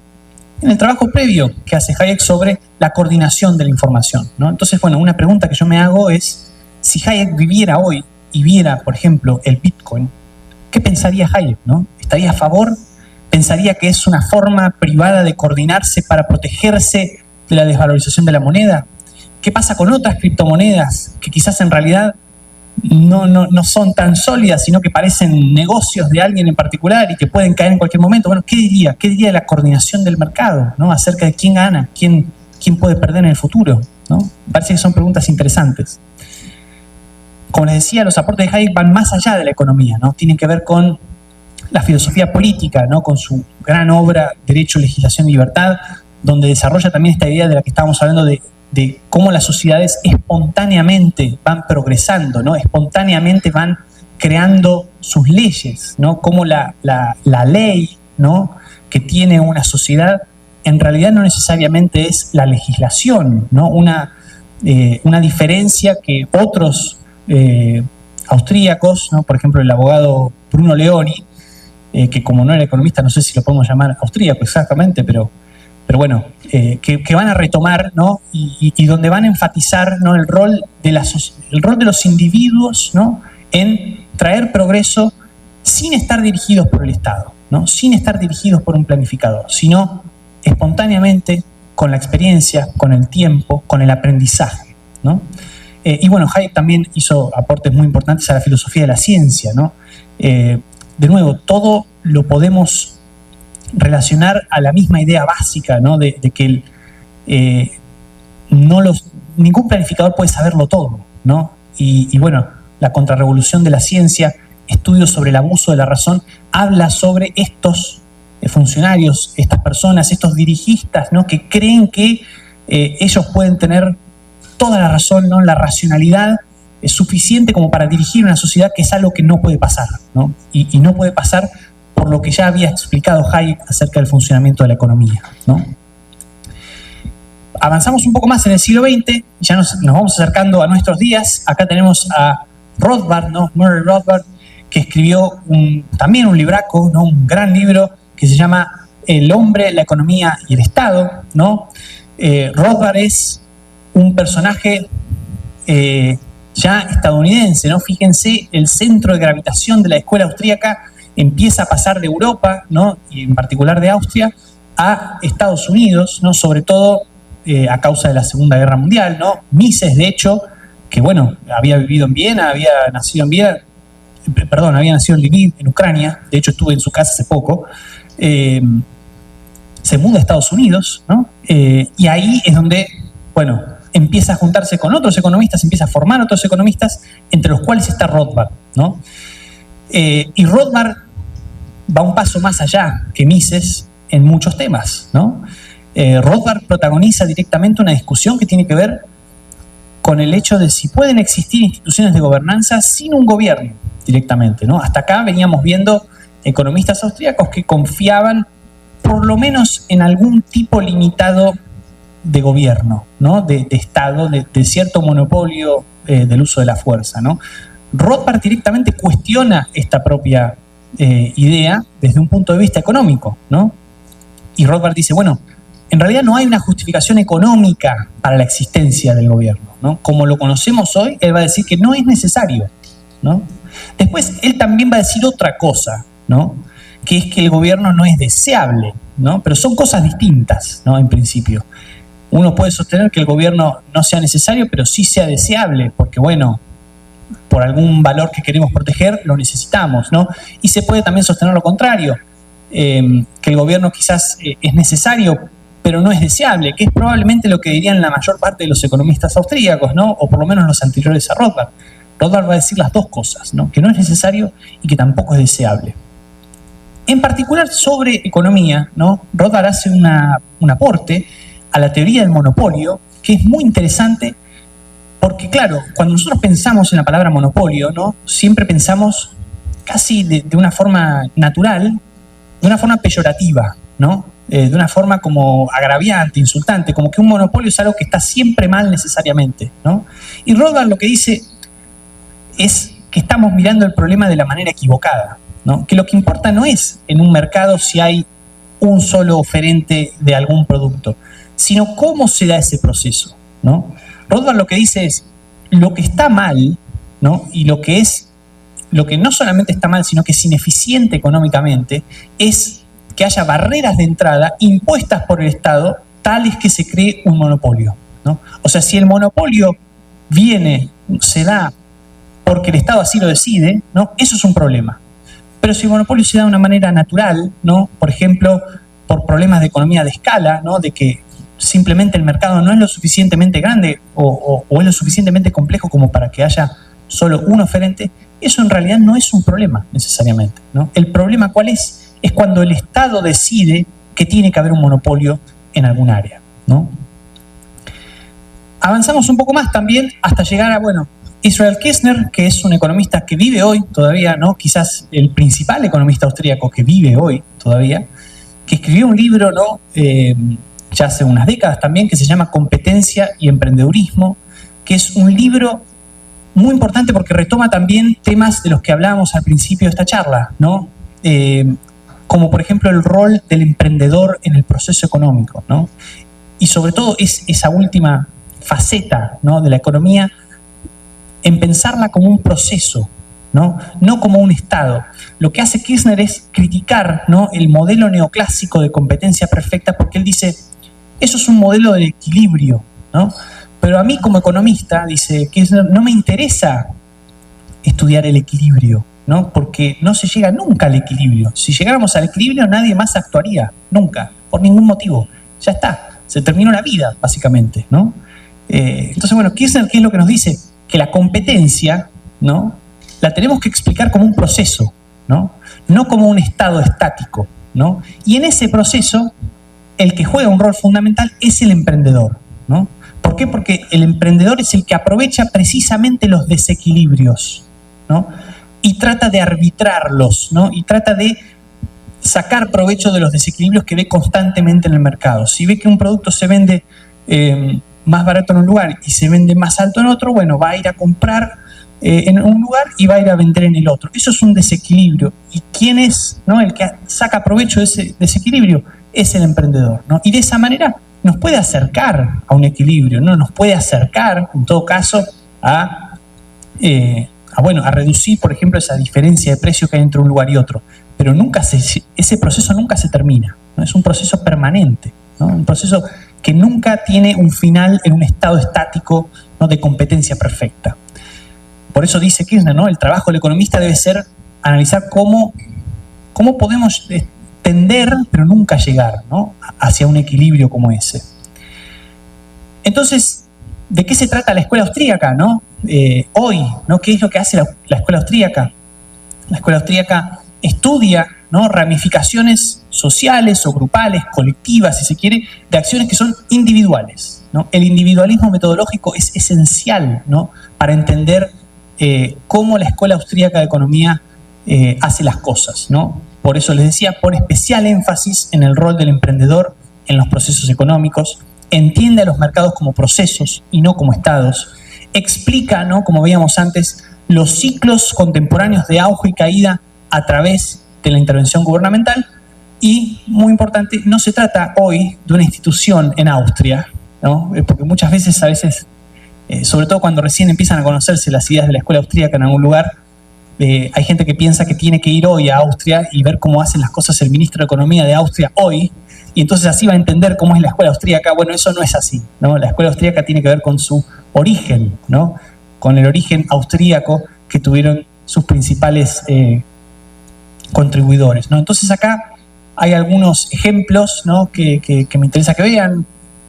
[SPEAKER 2] En el trabajo previo que hace Hayek sobre la coordinación de la información, ¿no? Entonces, bueno, una pregunta que yo me hago es, si Hayek viviera hoy y viera, por ejemplo, el Bitcoin, ¿qué pensaría Hayek, no? ¿Estaría a favor? ¿Pensaría que es una forma privada de coordinarse para protegerse de la desvalorización de la moneda? ¿Qué pasa con otras criptomonedas que quizás en realidad no son tan sólidas, sino que parecen negocios de alguien en particular y que pueden caer en cualquier momento? Bueno, ¿qué diría? ¿Qué diría de la coordinación del mercado, ¿no? Acerca de quién gana, quién puede perder en el futuro, ¿no? Me parece que son preguntas interesantes. Como les decía, los aportes de Hayek van más allá de la economía, ¿no? Tienen que ver con la filosofía política, ¿no? Con su gran obra Derecho, Legislación y Libertad, donde desarrolla también esta idea de la que estábamos hablando de cómo las sociedades espontáneamente van progresando, ¿no? Espontáneamente van creando sus leyes, ¿no? Cómo la ley, ¿no? Que tiene una sociedad en realidad no necesariamente es la legislación, ¿no? Una diferencia que otros austríacos, ¿no? Por ejemplo, el abogado Bruno Leoni, que como no era economista, no sé si lo podemos llamar austríaco exactamente, pero bueno, que van a retomar, ¿no? Y donde van a enfatizar, ¿no? el rol de los individuos, ¿no? En traer progreso sin estar dirigidos por el Estado, ¿no? Sin estar dirigidos por un planificador, sino espontáneamente, con la experiencia, con el tiempo, con el aprendizaje, ¿no? Y bueno, Hayek también hizo aportes muy importantes a la filosofía de la ciencia, ¿no? De nuevo, todo lo podemos relacionar a la misma idea básica, ¿no? De que ningún planificador puede saberlo todo, ¿no? Y bueno, la contrarrevolución de la ciencia, estudios sobre el abuso de la razón, habla sobre estos funcionarios, estas personas, estos dirigistas, ¿no? Que creen que ellos pueden tener toda la razón, ¿no? La racionalidad es suficiente como para dirigir una sociedad, que es algo que no puede pasar, ¿no? Y no puede pasar por lo que ya había explicado Hayek acerca del funcionamiento de la economía, ¿no? avanzamos un poco más en el siglo XX, ya nos vamos acercando a nuestros días. Acá tenemos a Rothbard, ¿no? Murray Rothbard, que escribió también un libraco, ¿no? Un gran libro que se llama El hombre, la economía y el Estado, ¿no? Rothbard es un personaje ya estadounidense, ¿no? Fíjense, el centro de gravitación de la escuela austríaca empieza a pasar de Europa, ¿no? Y en particular de Austria, a Estados Unidos, ¿no? Sobre todo a causa de la Segunda Guerra Mundial, ¿no? Mises, de hecho, que bueno, había vivido en Viena, había nacido en Viena, había nacido en Lviv, en Ucrania, de hecho estuve en su casa hace poco, se muda a Estados Unidos, ¿no? Y ahí es donde, bueno, empieza a juntarse con otros economistas, empieza a formar otros economistas, entre los cuales está Rothbard, ¿no? Y Rothbard va un paso más allá que Mises en muchos temas, ¿no? Rothbard protagoniza directamente una discusión que tiene que ver con el hecho de si pueden existir instituciones de gobernanza sin un gobierno directamente, ¿no? Hasta acá veníamos viendo economistas austríacos que confiaban por lo menos en algún tipo limitado de gobierno, ¿no? De Estado, de cierto monopolio del uso de la fuerza, ¿no? Rothbard directamente cuestiona esta propia idea desde un punto de vista económico, ¿no? Y Rothbard dice, bueno, en realidad no hay una justificación económica para la existencia del gobierno, ¿no? Como lo conocemos hoy, él va a decir que no es necesario, ¿no? Después, él también va a decir otra cosa, ¿no? Que es que el gobierno no es deseable, ¿no? Pero son cosas distintas, ¿no? En principio. Uno puede sostener que el gobierno no sea necesario, pero sí sea deseable, porque, bueno, por algún valor que queremos proteger, lo necesitamos, ¿no? Y se puede también sostener lo contrario, que el gobierno quizás es necesario, pero no es deseable, que es probablemente lo que dirían la mayor parte de los economistas austríacos, ¿no? O por lo menos los anteriores a Rothbard. Rothbard va a decir las dos cosas, ¿no? Que no es necesario y que tampoco es deseable. En particular sobre economía, ¿no? Rothbard hace un aporte a la teoría del monopolio, que es muy interesante, porque claro, cuando nosotros pensamos en la palabra monopolio, ¿no? Siempre pensamos casi de una forma natural, de una forma peyorativa, ¿no? De una forma como agraviante, insultante, como que un monopolio es algo que está siempre mal necesariamente, ¿no? Y Rothbard lo que dice es que estamos mirando el problema de la manera equivocada, ¿no? Que lo que importa no es en un mercado si hay un solo oferente de algún producto, sino cómo se da ese proceso, ¿no? Rothbard lo que dice es, lo que está mal, ¿no? Y lo que no solamente está mal, sino que es ineficiente económicamente, es que haya barreras de entrada impuestas por el Estado tales que se cree un monopolio, ¿no? O sea, si el monopolio se da porque el Estado así lo decide, ¿no? Eso es un problema. Pero si el monopolio se da de una manera natural, ¿no? Por ejemplo, por problemas de economía de escala, ¿no? De que simplemente el mercado no es lo suficientemente grande o es lo suficientemente complejo como para que haya solo un oferente, eso en realidad no es un problema necesariamente, ¿no? El problema ¿cuál es? Es cuando el Estado decide que tiene que haber un monopolio en algún área, ¿no? Avanzamos un poco más también hasta llegar a, bueno, Israel Kirzner, que es un economista que vive hoy todavía, ¿no? Quizás el principal economista austríaco que vive hoy todavía, que escribió un libro, ¿no? Ya hace unas décadas también, que se llama Competencia y Emprendedurismo, que es un libro muy importante porque retoma también temas de los que hablábamos al principio de esta charla, ¿no? Como por ejemplo el rol del emprendedor en el proceso económico, ¿no? Y sobre todo es esa última faceta, ¿no? De la economía, en pensarla como un proceso, ¿no? No como un estado. Lo que hace Kirzner es criticar, ¿no? El modelo neoclásico de competencia perfecta, porque él dice, eso es un modelo de equilibrio, ¿no? Pero a mí como economista, dice Kirzner, no me interesa estudiar el equilibrio, ¿no? Porque no se llega nunca al equilibrio. Si llegáramos al equilibrio, nadie más actuaría, nunca, por ningún motivo. Ya está, se terminó la vida, básicamente, ¿no? Entonces, bueno, Kirzner, ¿qué es lo que nos dice? Que la competencia, ¿no? La tenemos que explicar como un proceso, ¿no? No como un estado estático, ¿no? Y en ese proceso, el que juega un rol fundamental es el emprendedor, ¿no? ¿Por qué? Porque el emprendedor es el que aprovecha precisamente los desequilibrios, ¿no? Y trata de arbitrarlos, ¿no? Y trata de sacar provecho de los desequilibrios que ve constantemente en el mercado. Si ve que un producto se vende más barato en un lugar y se vende más alto en otro, bueno, va a ir a comprar en un lugar y va a ir a vender en el otro. Eso es un desequilibrio. ¿Y quién es, ¿no?, el que saca provecho de ese desequilibrio? Es el emprendedor, ¿no? Y de esa manera nos puede acercar a un equilibrio, ¿no? Nos puede acercar, en todo caso, a reducir, por ejemplo, esa diferencia de precio que hay entre un lugar y otro. Pero ese proceso nunca se termina, ¿no? Es un proceso permanente, ¿no? Un proceso que nunca tiene un final en un estado estático, ¿no?, de competencia perfecta. Por eso dice Kirchner, ¿no?, el trabajo del economista debe ser analizar cómo podemos tender, pero nunca llegar, ¿no?, hacia un equilibrio como ese. Entonces, ¿de qué se trata la escuela austríaca, ¿no? Hoy, ¿no? ¿Qué es lo que hace la escuela austríaca? La escuela austríaca estudia, ¿no?, ramificaciones sociales o grupales, colectivas, si se quiere, de acciones que son individuales, ¿no? El individualismo metodológico es esencial, ¿no?, para entender cómo la escuela austríaca de economía hace las cosas, ¿no? Por eso les decía, pone especial énfasis en el rol del emprendedor en los procesos económicos, entiende a los mercados como procesos y no como estados, explica, ¿no?, como veíamos antes, los ciclos contemporáneos de auge y caída a través de la intervención gubernamental y, muy importante, no se trata hoy de una institución en Austria, ¿no?, porque muchas veces, sobre todo cuando recién empiezan a conocerse las ideas de la escuela austríaca en algún lugar, hay gente que piensa que tiene que ir hoy a Austria y ver cómo hacen las cosas el ministro de Economía de Austria hoy, y entonces así va a entender cómo es la escuela austríaca. Bueno, eso no es así, ¿no? La escuela austríaca tiene que ver con su origen, ¿no?, con el origen austríaco que tuvieron sus principales contribuidores, ¿no? Entonces acá hay algunos ejemplos, ¿no?, que me interesa que vean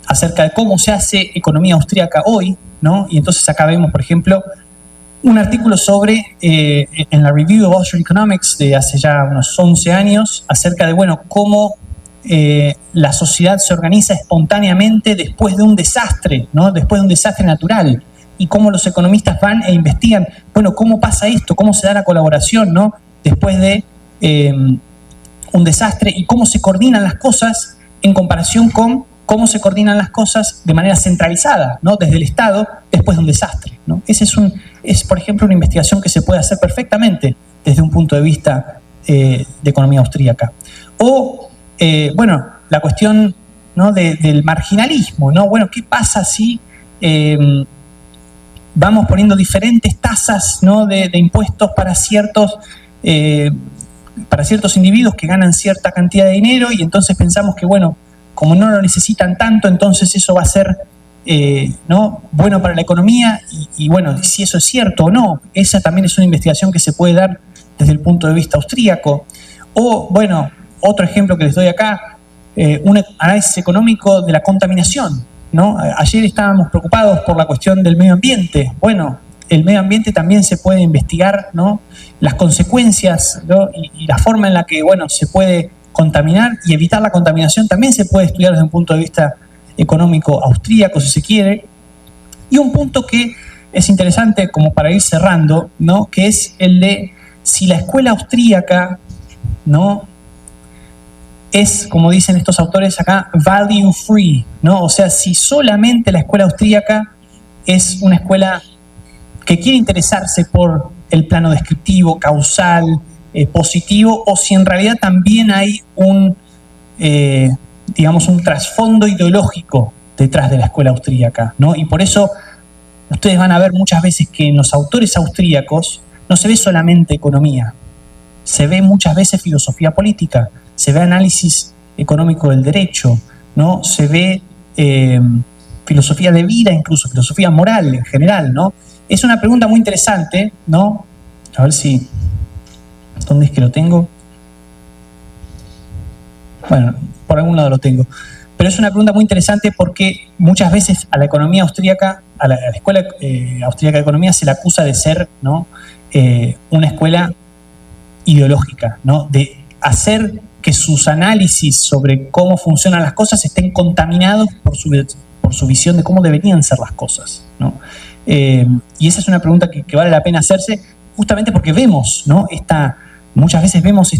[SPEAKER 2] acerca de cómo se hace economía austríaca hoy, ¿no? Y entonces acá vemos, por ejemplo, un artículo sobre, en la Review of Austrian Economics de hace ya unos 11 años, acerca de, bueno, cómo la sociedad se organiza espontáneamente después de un desastre, ¿no?, después de un desastre natural, y cómo los economistas van e investigan, bueno, cómo pasa esto, cómo se da la colaboración, ¿no?, después de un desastre, y cómo se coordinan las cosas en comparación con cómo se coordinan las cosas de manera centralizada, ¿no?, desde el Estado después de un desastre, ¿no? Ese es, por ejemplo, una investigación que se puede hacer perfectamente desde un punto de vista de economía austríaca. O, bueno, la cuestión, ¿no?, del marginalismo, ¿no? Bueno, ¿qué pasa si vamos poniendo diferentes tasas, ¿no?, de impuestos para ciertos individuos que ganan cierta cantidad de dinero, y entonces pensamos que, bueno, como no lo necesitan tanto, entonces eso va a ser ¿no?, bueno para la economía, y bueno, si eso es cierto o no, esa también es una investigación que se puede dar desde el punto de vista austríaco. O, bueno, otro ejemplo que les doy acá, un análisis económico de la contaminación, ¿no? Ayer estábamos preocupados por la cuestión del medio ambiente. Bueno, el medio ambiente también se puede investigar, ¿no?, las consecuencias, ¿no?, y la forma en la que, bueno, se puede contaminar y evitar la contaminación también se puede estudiar desde un punto de vista económico austríaco, si se quiere. Y un punto que es interesante como para ir cerrando, ¿no?, que es el de si la escuela austríaca, ¿no?, es, como dicen estos autores acá, value free, ¿no? O sea, si solamente la escuela austríaca es una escuela que quiere interesarse por el plano descriptivo, causal, positivo, o si en realidad también hay digamos, un trasfondo ideológico detrás de la escuela austríaca, ¿no? Y por eso ustedes van a ver muchas veces que en los autores austríacos no se ve solamente economía, se ve muchas veces filosofía política, se ve análisis económico del derecho, ¿no? Se ve filosofía de vida, incluso filosofía moral en general, ¿no? Es una pregunta muy interesante, ¿no? A ver si... ¿Dónde es que lo tengo? Bueno, por algún lado lo tengo. Pero es una pregunta muy interesante porque muchas veces a la economía austríaca, a la escuela austríaca de economía se la acusa de ser, ¿no?, una escuela ideológica, ¿no?, de hacer que sus análisis sobre cómo funcionan las cosas estén contaminados por su visión de cómo deberían ser las cosas, ¿no? Y esa es una pregunta que vale la pena hacerse, justamente porque vemos, ¿no?, muchas veces vemos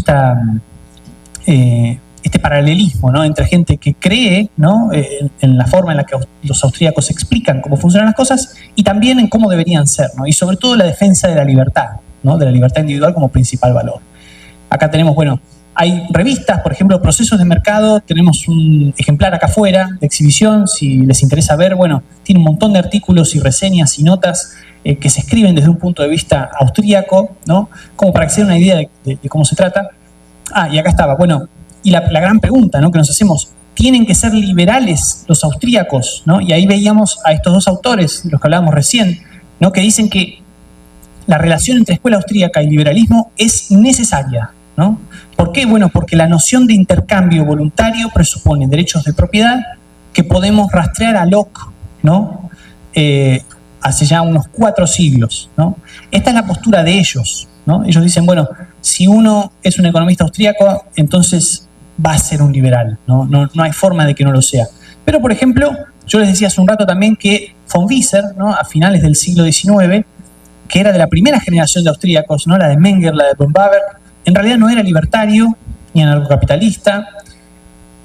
[SPEAKER 2] este paralelismo, ¿no?, entre gente que cree, ¿no?, en la forma en la que los austríacos explican cómo funcionan las cosas y también en cómo deberían ser, ¿no?, y sobre todo la defensa de la libertad, ¿no?, de la libertad individual como principal valor. Acá tenemos, bueno, hay revistas, por ejemplo, Procesos de Mercado, tenemos un ejemplar acá afuera de exhibición, si les interesa ver, bueno, tiene un montón de artículos y reseñas y notas que se escriben desde un punto de vista austríaco, ¿no?, como para que se den una idea de cómo se trata. Y acá estaba, bueno, y la gran pregunta, ¿no?, que nos hacemos, ¿tienen que ser liberales los austríacos?, ¿no? Y ahí veíamos a estos dos autores, los que hablábamos recién, ¿no?, que dicen que la relación entre escuela austríaca y liberalismo es necesaria, ¿no? ¿Por qué? Bueno, porque la noción de intercambio voluntario presupone derechos de propiedad que podemos rastrear a Locke, ¿no?, hace ya unos 4 siglos, ¿no? Esta es la postura de ellos, ¿no? Ellos dicen, bueno, si uno es un economista austríaco, entonces va a ser un liberal, ¿no? No hay forma de que no lo sea. Pero, por ejemplo, yo les decía hace un rato también que von Wieser, ¿no?, a finales del siglo XIX, que era de la primera generación de austríacos, ¿no?, la de Menger, la de von Baber, en realidad no era libertario, ni anarcocapitalista,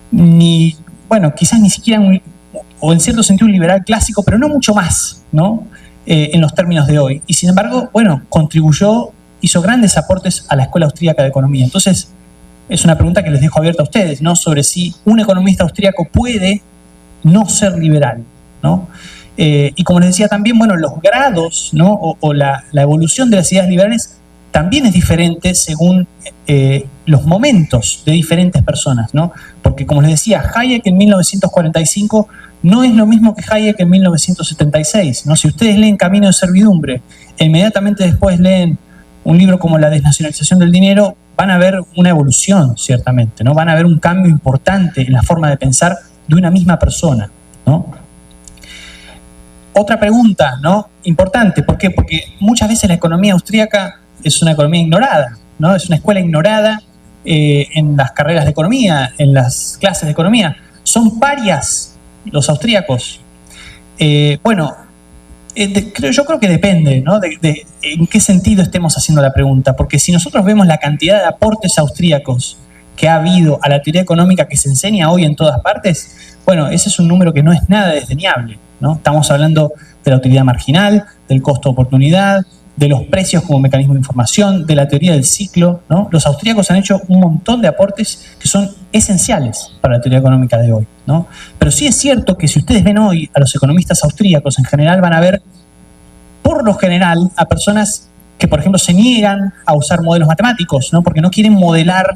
[SPEAKER 2] ni, bueno, quizás ni siquiera o en cierto sentido un liberal clásico, pero no mucho más, ¿no?, en los términos de hoy. Y sin embargo, bueno, hizo grandes aportes a la Escuela Austríaca de Economía. Entonces, es una pregunta que les dejo abierta a ustedes, ¿no?, sobre si un economista austríaco puede no ser liberal, ¿no? Y como les decía también, bueno, los grados, ¿no?, o la evolución de las ideas liberales también es diferente según los momentos de diferentes personas, ¿no? Porque, como les decía, Hayek en 1945 no es lo mismo que Hayek en 1976, ¿no? Si ustedes leen Camino de Servidumbre e inmediatamente después leen un libro como La desnacionalización del dinero, van a ver una evolución, ciertamente, ¿no? Van a ver un cambio importante en la forma de pensar de una misma persona, ¿no? Otra pregunta, ¿no?, importante, ¿por qué? Porque muchas veces la economía austríaca es una economía ignorada, ¿no? Es una escuela ignorada en las carreras de economía, en las clases de economía. Son parias los austríacos. Bueno, yo creo que depende, ¿no?, de en qué sentido estemos haciendo la pregunta, porque si nosotros vemos la cantidad de aportes austríacos que ha habido a la teoría económica que se enseña hoy en todas partes, bueno, ese es un número que no es nada desdeñable, ¿no? Estamos hablando de la utilidad marginal, del costo de oportunidad, de los precios como mecanismo de información, de la teoría del ciclo, ¿no? Los austríacos han hecho un montón de aportes que son esenciales para la teoría económica de hoy, ¿no? Pero sí es cierto que si ustedes ven hoy a los economistas austríacos en general, van a ver, por lo general, a personas que, por ejemplo, se niegan a usar modelos matemáticos, ¿no?, porque no quieren modelar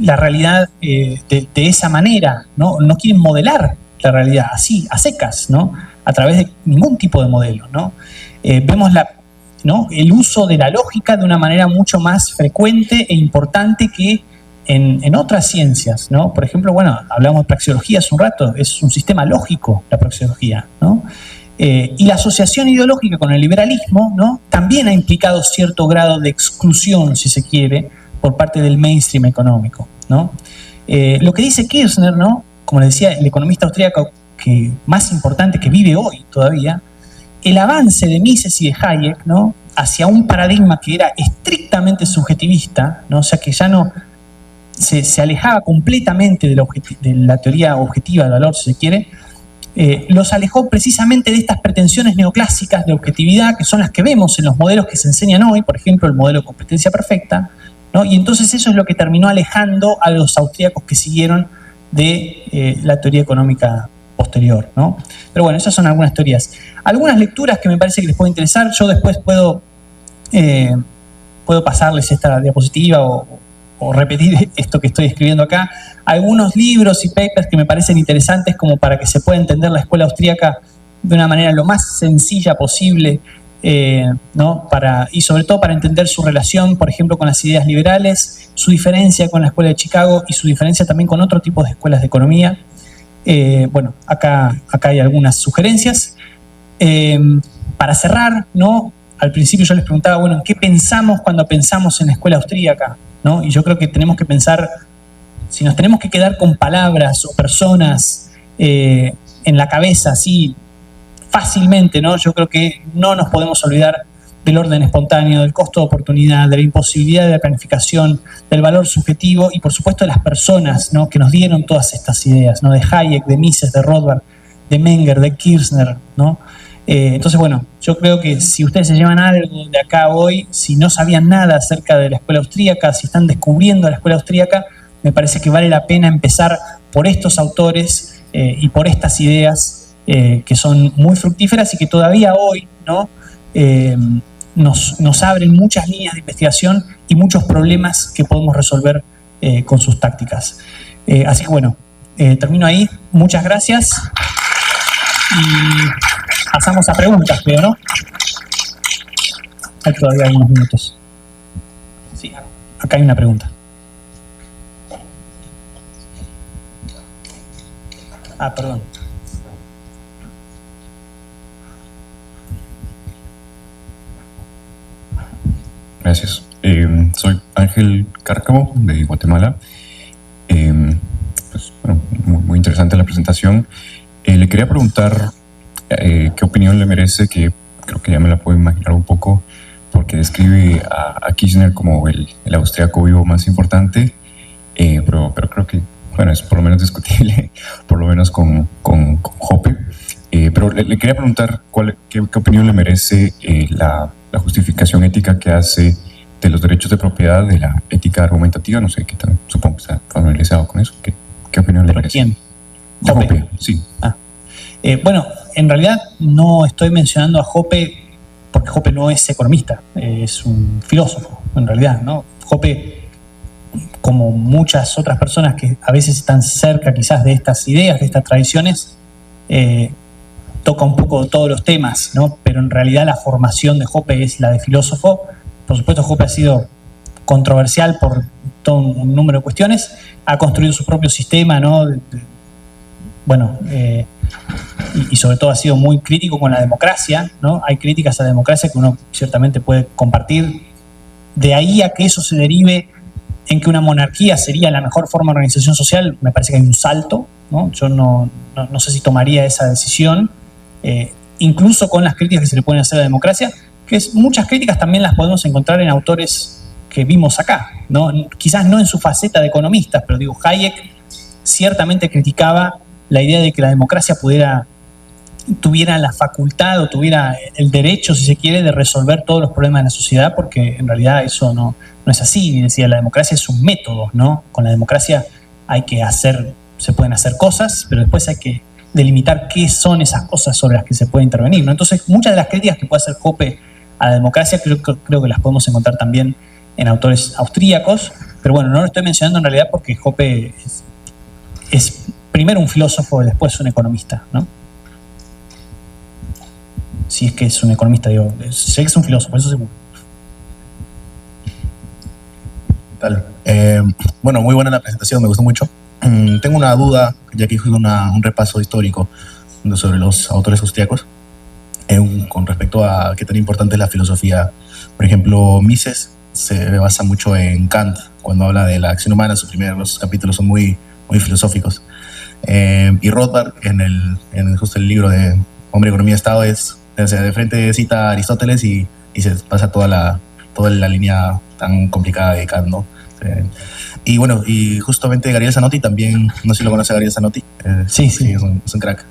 [SPEAKER 2] la realidad de esa manera, ¿no? No quieren modelar la realidad así, a secas, ¿no?, a través de ningún tipo de modelo, ¿no? Vemos ¿no?, el uso de la lógica de una manera mucho más frecuente e importante que en otras ciencias, ¿no? Por ejemplo, bueno, hablamos de praxeología hace un rato, es un sistema lógico la praxeología, ¿no? Y la asociación ideológica con el liberalismo, ¿no?, también ha implicado cierto grado de exclusión, si se quiere, por parte del mainstream económico, ¿no? Lo que dice Kirchner, ¿no?, como les decía, el economista austríaco que más importante que vive hoy todavía, el avance de Mises y de Hayek, ¿no?, hacia un paradigma que era estrictamente subjetivista, ¿no?, o sea que ya no se alejaba completamente de la teoría objetiva del valor, si se quiere, los alejó precisamente de estas pretensiones neoclásicas de objetividad que son las que vemos en los modelos que se enseñan hoy, por ejemplo, el modelo de competencia perfecta, ¿no? Y entonces eso es lo que terminó alejando a los austríacos que siguieron de la teoría económica posterior, ¿no? Pero bueno, esas son algunas teorías. Algunas lecturas que me parece que les puede interesar, yo después puedo pasarles esta diapositiva o repetir esto que estoy escribiendo acá. Algunos libros y papers que me parecen interesantes como para que se pueda entender la escuela austríaca de una manera lo más sencilla posible, ¿no? Y sobre todo para entender su relación, por ejemplo, con las ideas liberales, su diferencia con la escuela de Chicago y su diferencia también con otro tipo de escuelas de economía. Bueno, acá hay algunas sugerencias. Para cerrar, ¿no?, al principio yo les preguntaba, bueno, ¿en qué pensamos cuando pensamos en la escuela austríaca?, ¿no? Y yo creo que tenemos que pensar, si nos tenemos que quedar con palabras o personas en la cabeza así fácilmente, ¿no?, yo creo que no nos podemos olvidar del orden espontáneo, del costo de oportunidad, de la imposibilidad de la planificación, del valor subjetivo y por supuesto de las personas, ¿no?, que nos dieron todas estas ideas, ¿no?, de Hayek, de Mises, de Rothbard, de Menger, de Kirchner, ¿no? Entonces, bueno, yo creo que si ustedes se llevan algo de acá hoy, si no sabían nada acerca de la escuela austríaca, si están descubriendo la escuela austríaca, me parece que vale la pena empezar por estos autores y por estas ideas que son muy fructíferas y que todavía hoy, ¿no?, nos abren muchas líneas de investigación y muchos problemas que podemos resolver con sus tácticas. Así que bueno, termino ahí. Muchas gracias y pasamos a preguntas, creo, ¿no? Hay todavía algunos minutos. Sí, acá hay una pregunta. Perdón.
[SPEAKER 3] Gracias. Soy Ángel Cárcamo, de Guatemala. Pues, bueno, muy interesante la presentación. Le quería preguntar qué opinión le merece, que creo que ya me la puedo imaginar un poco, porque describe a Kirchner como el austriaco vivo más importante, pero creo que, bueno, es por lo menos discutible, por lo menos con Hoppe. Pero le quería preguntar qué opinión le merece la justificación ética que hace de los derechos de propiedad, de la ética argumentativa. No sé qué tan, supongo que está familiarizado con eso. ¿Qué opinión le merece?
[SPEAKER 2] ¿Quién?
[SPEAKER 3] Hoppe, sí.
[SPEAKER 2] Bueno, en realidad no estoy mencionando a Hoppe porque Hoppe no es economista, es un filósofo, en realidad, ¿no? Hoppe, como muchas otras personas que a veces están cerca quizás de estas ideas, de estas tradiciones, toca un poco todos los temas, ¿no? Pero en realidad la formación de Hoppe es la de filósofo. Por supuesto, Hoppe ha sido controversial por todo un número de cuestiones. Ha construido su propio sistema, ¿no? Y sobre todo ha sido muy crítico con la democracia, ¿no? Hay críticas a la democracia que uno ciertamente puede compartir. De ahí a que eso se derive en que una monarquía sería la mejor forma de organización social, me parece que hay un salto, ¿no? Yo no sé si tomaría esa decisión, incluso con las críticas que se le pueden hacer a la democracia, que muchas críticas también las podemos encontrar en autores que vimos acá, ¿no? Quizás no en su faceta de economistas, pero digo, Hayek ciertamente criticaba la idea de que la democracia tuviera la facultad o tuviera el derecho, si se quiere, de resolver todos los problemas de la sociedad, porque en realidad eso no es así. Y decía, la democracia es un método, ¿no? Con la democracia se pueden hacer cosas, pero después hay que delimitar qué son esas cosas sobre las que se puede intervenir, ¿no? Entonces, muchas de las críticas que puede hacer Hoppe a la democracia creo que las podemos encontrar también en autores austríacos, pero bueno, no lo estoy mencionando en realidad porque Hoppe es primero un filósofo y después un economista, ¿no? Si es que es un economista, digo, sé que es un filósofo, eso seguro.
[SPEAKER 1] Tal. Bueno, muy buena la presentación, me gustó mucho. Tengo una duda, ya que hice un repaso histórico sobre los autores austriacos, con respecto a qué tan importante es la filosofía. Por ejemplo, Mises se basa mucho en Kant cuando habla de la acción humana. Sus primeros capítulos son muy filosóficos. Y Rothbard, justo el libro de Hombre, Economía y Estado, de frente cita a Aristóteles y se pasa toda la línea tan complicada de Kant, ¿no? Y bueno, y justamente Gabriel Zanotti también, no sé si lo conoce a Gabriel Zanotti.
[SPEAKER 2] Sí.
[SPEAKER 1] Es un crack.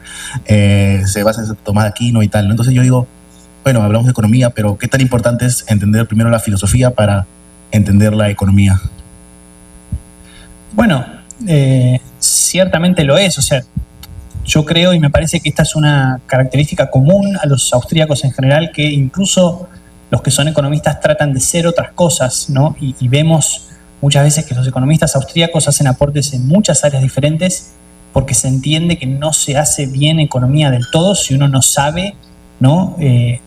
[SPEAKER 1] Se basa en Tomás de Aquino y tal, ¿no? Entonces yo digo, bueno, hablamos de economía, pero ¿qué tan importante es entender primero la filosofía para entender la economía?
[SPEAKER 2] Bueno, ciertamente lo es. O sea, yo creo y me parece que esta es una característica común a los austríacos en general, que incluso los que son economistas tratan de ser otras cosas, ¿no? Y vemos muchas veces que los economistas austríacos hacen aportes en muchas áreas diferentes porque se entiende que no se hace bien economía del todo si uno no sabe, ¿no?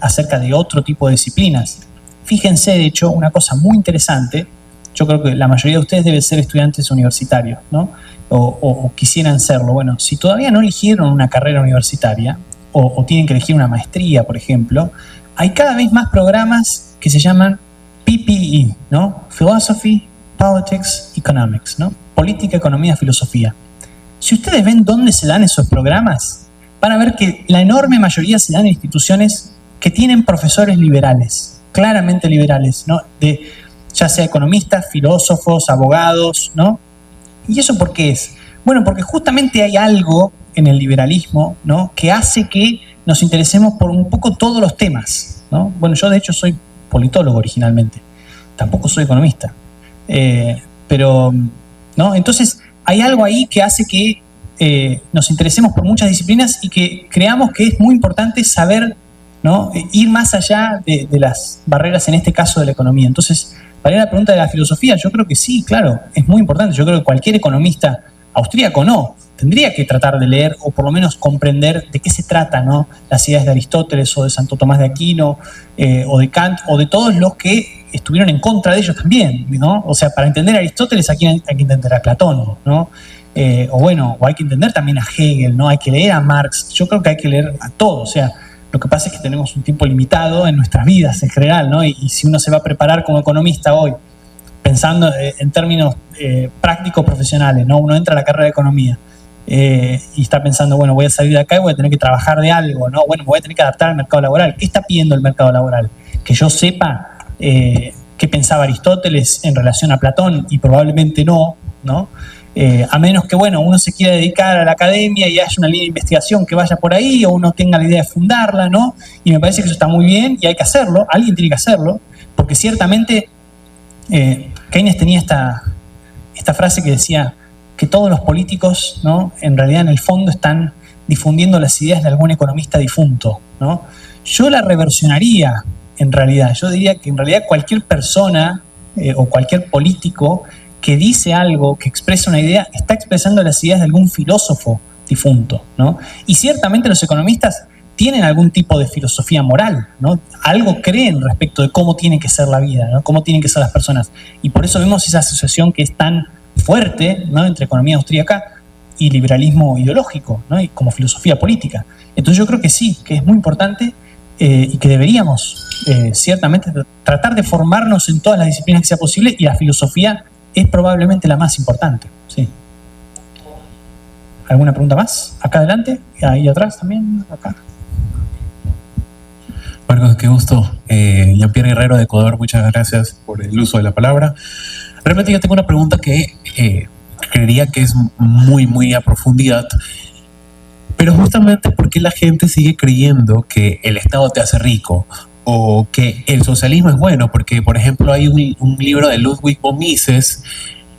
[SPEAKER 2] Acerca de otro tipo de disciplinas. Fíjense, de hecho, una cosa muy interesante. Yo creo que la mayoría de ustedes deben ser estudiantes universitarios, ¿no? O quisieran serlo. Bueno, si todavía no eligieron una carrera universitaria o tienen que elegir una maestría, por ejemplo, hay cada vez más programas que se llaman PPE, ¿no? Philosophy, Politics, Economics, ¿no? Política, Economía, Filosofía. Si ustedes ven dónde se dan esos programas, van a ver que la enorme mayoría se dan en instituciones que tienen profesores liberales, claramente liberales, ¿no? Ya sea economistas, filósofos, abogados, ¿no? ¿Y eso por qué es? Bueno, porque justamente hay algo en el liberalismo, ¿no?, que hace que nos interesemos por un poco todos los temas, ¿no? Bueno, yo de hecho soy politólogo originalmente, tampoco soy economista, pero, ¿no? Entonces hay algo ahí que hace que nos interesemos por muchas disciplinas y que creamos que es muy importante saber, ¿no?, ir más allá de las barreras, en este caso de la economía. Entonces, para la pregunta de la filosofía, yo creo que sí, claro, es muy importante. Yo creo que cualquier economista austríaco tendría que tratar de leer o por lo menos comprender de qué se trata, ¿no?, las ideas de Aristóteles o de Santo Tomás de Aquino o de Kant o de todos los que estuvieron en contra de ellos también, ¿no? O sea, para entender a Aristóteles hay que entender a Platón, ¿no? O hay que entender también a Hegel, ¿no? Hay que leer a Marx. Yo creo que hay que leer a todo. O sea, lo que pasa es que tenemos un tiempo limitado en nuestras vidas en general, ¿no? Y si uno se va a preparar como economista hoy, pensando en términos prácticos profesionales, ¿no? Uno entra a la carrera de economía y está pensando, bueno, voy a salir de acá y voy a tener que trabajar de algo, ¿no? Bueno, me voy a tener que adaptar al mercado laboral. ¿Qué está pidiendo el mercado laboral? Que yo sepa qué pensaba Aristóteles en relación a Platón, y probablemente no, ¿no? A menos que, bueno, uno se quiera dedicar a la academia y haya una línea de investigación que vaya por ahí, o uno tenga la idea de fundarla, ¿no? Y me parece que eso está muy bien y hay que hacerlo, alguien tiene que hacerlo, porque ciertamente Keynes tenía esta frase que decía que todos los políticos, ¿no?, en realidad en el fondo están difundiendo las ideas de algún economista difunto, ¿no? Yo la reversionaría, en realidad. Yo diría que en realidad cualquier persona o cualquier político que dice algo, que expresa una idea, está expresando las ideas de algún filósofo difunto, ¿no? Y ciertamente los economistas tienen algún tipo de filosofía moral, ¿no? Algo creen respecto de cómo tiene que ser la vida, ¿no?, cómo tienen que ser las personas. Y por eso vemos esa asociación que es tan fuerte, ¿no?, entre economía austríaca y liberalismo ideológico, ¿no?, y como filosofía política. Entonces yo creo que sí, que es muy importante y que deberíamos ciertamente tratar de formarnos en todas las disciplinas que sea posible, y la filosofía es probablemente la más importante. Sí. ¿Alguna pregunta más? Acá adelante, ahí atrás también, acá.
[SPEAKER 4] Marcos, qué gusto. Jean-Pierre Guerrero de Ecuador, muchas gracias por el uso de la palabra. Realmente yo tengo una pregunta que creería que es muy, muy a profundidad, pero justamente ¿por qué la gente sigue creyendo que el Estado te hace rico o que el socialismo es bueno? Porque, por ejemplo, hay un libro de Ludwig von Mises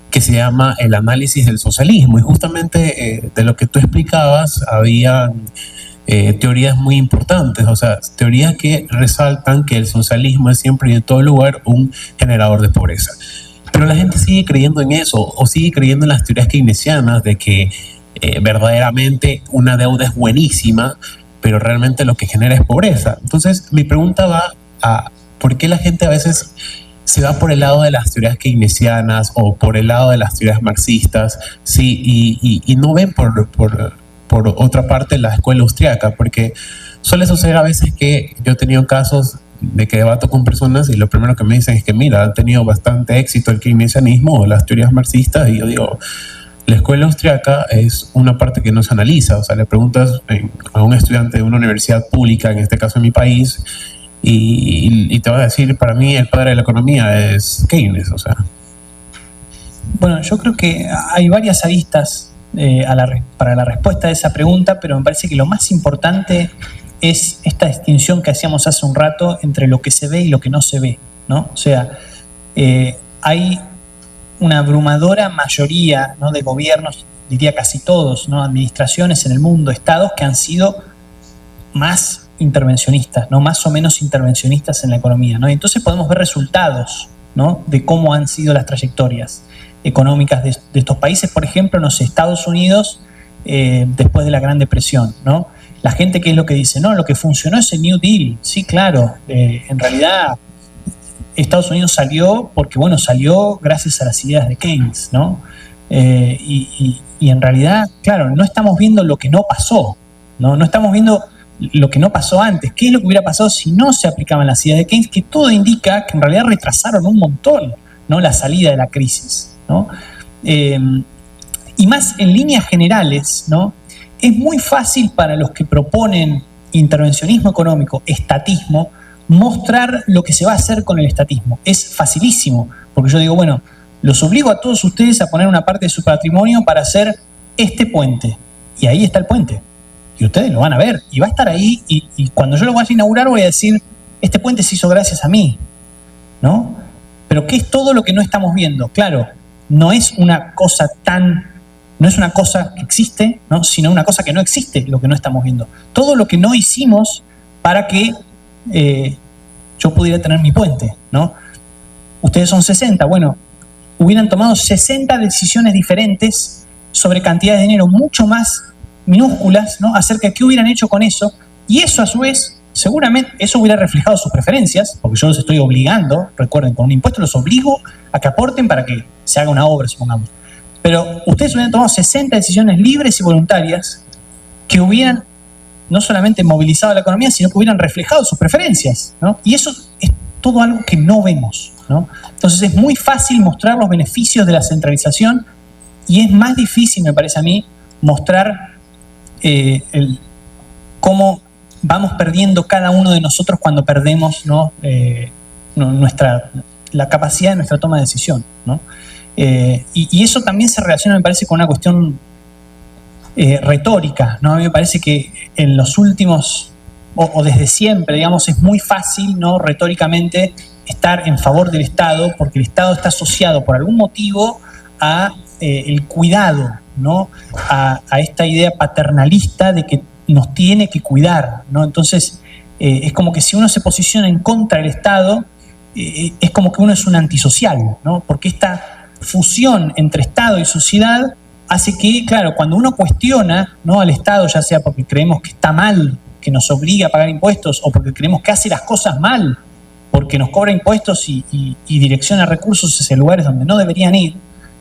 [SPEAKER 4] que se llama El análisis del socialismo, y justamente de lo que tú explicabas había teorías muy importantes, o sea, teorías que resaltan que el socialismo es siempre y en todo lugar un generador de pobreza. Pero la gente sigue creyendo en eso, o sigue creyendo en las teorías keynesianas de que verdaderamente una deuda es buenísima, pero realmente lo que genera es pobreza. Entonces, mi pregunta va a ¿por qué la gente a veces se va por el lado de las teorías keynesianas o por el lado de las teorías marxistas, sí, y no ven por otra parte la escuela austriaca? Porque suele suceder a veces que yo he tenido casos de que debato con personas y lo primero que me dicen es que mira, ha tenido bastante éxito el keynesianismo o las teorías marxistas, y yo digo, la escuela austriaca es una parte que no se analiza. O sea, le preguntas a un estudiante de una universidad pública, en este caso en mi país, y te va a decir, para mí el padre de la economía es Keynes, o sea.
[SPEAKER 2] Bueno, yo creo que hay varias aristas para la respuesta a esa pregunta, pero me parece que lo más importante es esta distinción que hacíamos hace un rato entre lo que se ve y lo que no se ve, ¿no? O sea, hay una abrumadora mayoría, ¿no?, de gobiernos, diría casi todos, ¿no?, administraciones en el mundo, estados que han sido más intervencionistas, ¿no?, más o menos intervencionistas en la economía, ¿no? Y entonces podemos ver resultados, ¿no?, de cómo han sido las trayectorias económicas de estos países. Por ejemplo, no sé, Estados Unidos después de la Gran Depresión, ¿no? La gente, ¿qué es lo que dice? No, lo que funcionó es el New Deal. Sí, claro, en realidad Estados Unidos salió porque, bueno, salió gracias a las ideas de Keynes, ¿no? Y en realidad, claro, no estamos viendo lo que no pasó, ¿no? No estamos viendo lo que no pasó antes. ¿Qué es lo que hubiera pasado si no se aplicaban las ideas de Keynes? Que todo indica que en realidad retrasaron un montón, ¿no?, la salida de la crisis, ¿no? Y más en líneas generales, ¿no?, es muy fácil para los que proponen intervencionismo económico, estatismo, mostrar lo que se va a hacer con el estatismo. Es facilísimo, porque yo digo, bueno, los obligo a todos ustedes a poner una parte de su patrimonio para hacer este puente. Y ahí está el puente. Y ustedes lo van a ver. Y va a estar ahí. Y cuando yo lo vaya a inaugurar voy a decir, este puente se hizo gracias a mí, ¿no? Pero ¿qué es todo lo que no estamos viendo? Claro, no es una cosa que existe, ¿no? Sino una cosa que no existe, lo que no estamos viendo. Todo lo que no hicimos para que yo pudiera tener mi puente, ¿no? Ustedes son 60, bueno, hubieran tomado 60 decisiones diferentes sobre cantidades de dinero mucho más minúsculas, ¿no? Acerca de qué hubieran hecho con eso, y eso a su vez, seguramente, eso hubiera reflejado sus preferencias, porque yo los estoy obligando, recuerden, con un impuesto los obligo a que aporten para que se haga una obra, supongamos. Pero ustedes hubieran tomado 60 decisiones libres y voluntarias que hubieran no solamente movilizado la economía, sino que hubieran reflejado sus preferencias, ¿no? Y eso es todo algo que no vemos, ¿no? Entonces es muy fácil mostrar los beneficios de la centralización y es más difícil, me parece a mí, mostrar cómo vamos perdiendo cada uno de nosotros cuando perdemos, ¿no? La capacidad de nuestra toma de decisión, ¿no? Y eso también se relaciona, me parece, con una cuestión retórica, ¿no? A mí me parece que en los últimos, o desde siempre, digamos, es muy fácil, ¿no? Retóricamente estar en favor del Estado, porque el Estado está asociado por algún motivo a el cuidado, ¿no? A esta idea paternalista de que nos tiene que cuidar, ¿no? Entonces, es como que si uno se posiciona en contra del Estado, es como que uno es un antisocial, ¿no? Porque esta fusión entre Estado y sociedad hace que, claro, cuando uno cuestiona, ¿no? al Estado, ya sea porque creemos que está mal, que nos obliga a pagar impuestos, o porque creemos que hace las cosas mal, porque nos cobra impuestos y direcciona recursos hacia lugares donde no deberían ir,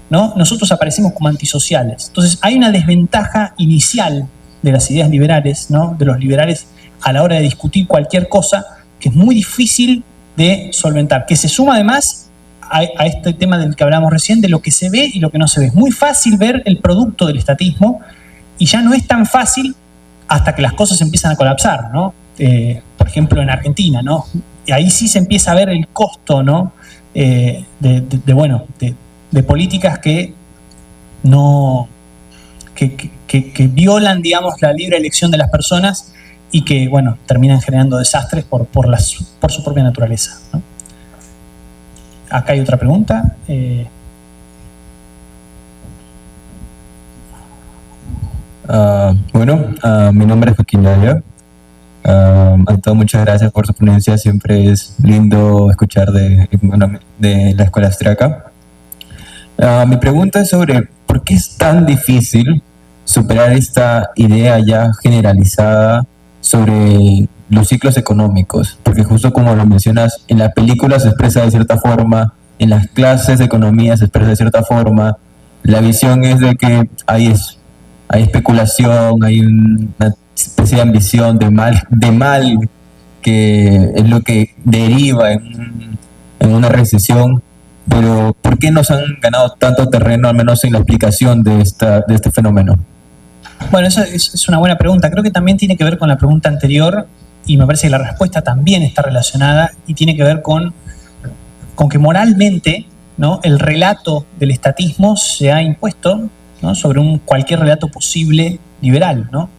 [SPEAKER 2] ¿no? Nosotros aparecemos como antisociales. Entonces hay una desventaja inicial de las ideas liberales, ¿no? De los liberales a la hora de discutir cualquier cosa, que es muy difícil de solventar, que se suma además a este tema del que hablamos recién, de lo que se ve y lo que no se ve. Es muy fácil ver el producto del estatismo y ya no es tan fácil hasta que las cosas empiezan a colapsar, ¿no? Por ejemplo, en Argentina, ¿no? Y ahí sí se empieza a ver el costo, ¿no? De políticas que no que violan, digamos, la libre elección de las personas y que, bueno, terminan generando desastres por su propia naturaleza, ¿no? Acá hay otra pregunta.
[SPEAKER 5] Mi nombre es Joaquín Naya. Ante todo, muchas gracias por su ponencia. Siempre es lindo escuchar de la Escuela Austriaca. Mi pregunta es sobre por qué es tan difícil superar esta idea ya generalizada sobre los ciclos económicos, porque justo como lo mencionas, en la película se expresa de cierta forma, en las clases de economía se expresa de cierta forma, la visión es de que hay especulación, hay una especie de ambición de mal que es lo que deriva en una recesión. Pero ¿por qué nos han ganado tanto terreno, al menos en la explicación de este fenómeno?
[SPEAKER 2] Bueno, eso es una buena pregunta. Creo que también tiene que ver con la pregunta anterior y me parece que la respuesta también está relacionada y tiene que ver con que moralmente, ¿no? El relato del estatismo se ha impuesto, ¿no? Sobre cualquier relato posible liberal, ¿no?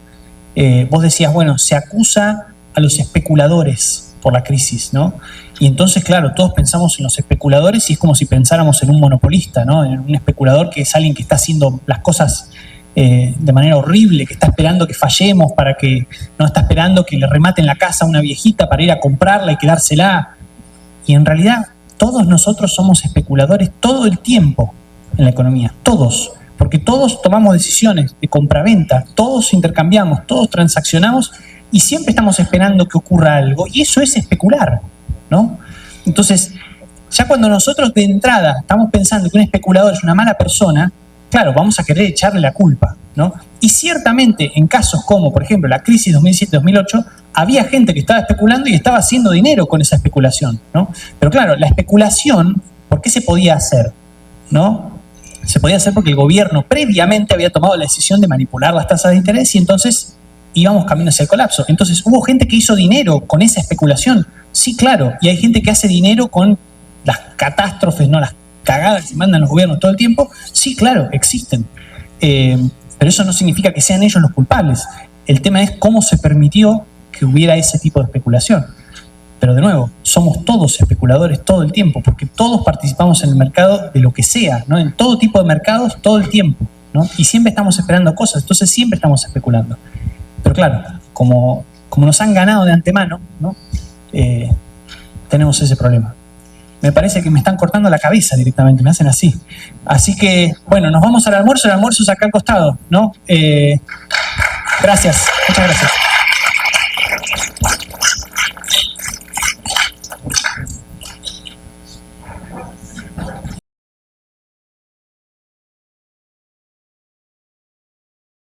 [SPEAKER 2] Vos decías, bueno, se acusa a los especuladores por la crisis, ¿no? Y entonces, claro, todos pensamos en los especuladores y es como si pensáramos en un monopolista, ¿no? En un especulador que es alguien que está haciendo las cosas de manera horrible, que está esperando que fallemos no está esperando que le rematen la casa a una viejita para ir a comprarla y quedársela. Y en realidad todos nosotros somos especuladores todo el tiempo en la economía, todos, porque todos tomamos decisiones de compra-venta, todos intercambiamos, todos transaccionamos y siempre estamos esperando que ocurra algo y eso es especular, ¿no? Entonces, ya cuando nosotros de entrada estamos pensando que un especulador es una mala persona, claro, vamos a querer echarle la culpa, ¿no? Y ciertamente en casos como, por ejemplo, la crisis 2007-2008, había gente que estaba especulando y estaba haciendo dinero con esa especulación, ¿no? Pero claro, la especulación, ¿por qué se podía hacer? ¿No? Se podía hacer porque el gobierno previamente había tomado la decisión de manipular las tasas de interés y entonces íbamos camino hacia el colapso. Entonces hubo gente que hizo dinero con esa especulación Sí, claro, y hay gente que hace dinero con las catástrofes, ¿no? Las cagadas que mandan los gobiernos todo el tiempo. Sí, claro, existen. Pero eso no significa que sean ellos los culpables. El tema es cómo se permitió que hubiera ese tipo de especulación. Pero de nuevo, somos todos especuladores todo el tiempo, porque todos participamos en el mercado de lo que sea, ¿no? En todo tipo de mercados, todo el tiempo, ¿no? Y siempre estamos esperando cosas, entonces siempre estamos especulando. Pero claro, como nos han ganado de antemano, ¿no? Tenemos ese problema. Me parece que me están cortando la cabeza directamente, me hacen así. Así que, bueno, nos vamos al almuerzo, el almuerzo es acá al costado, ¿no? Gracias, muchas gracias.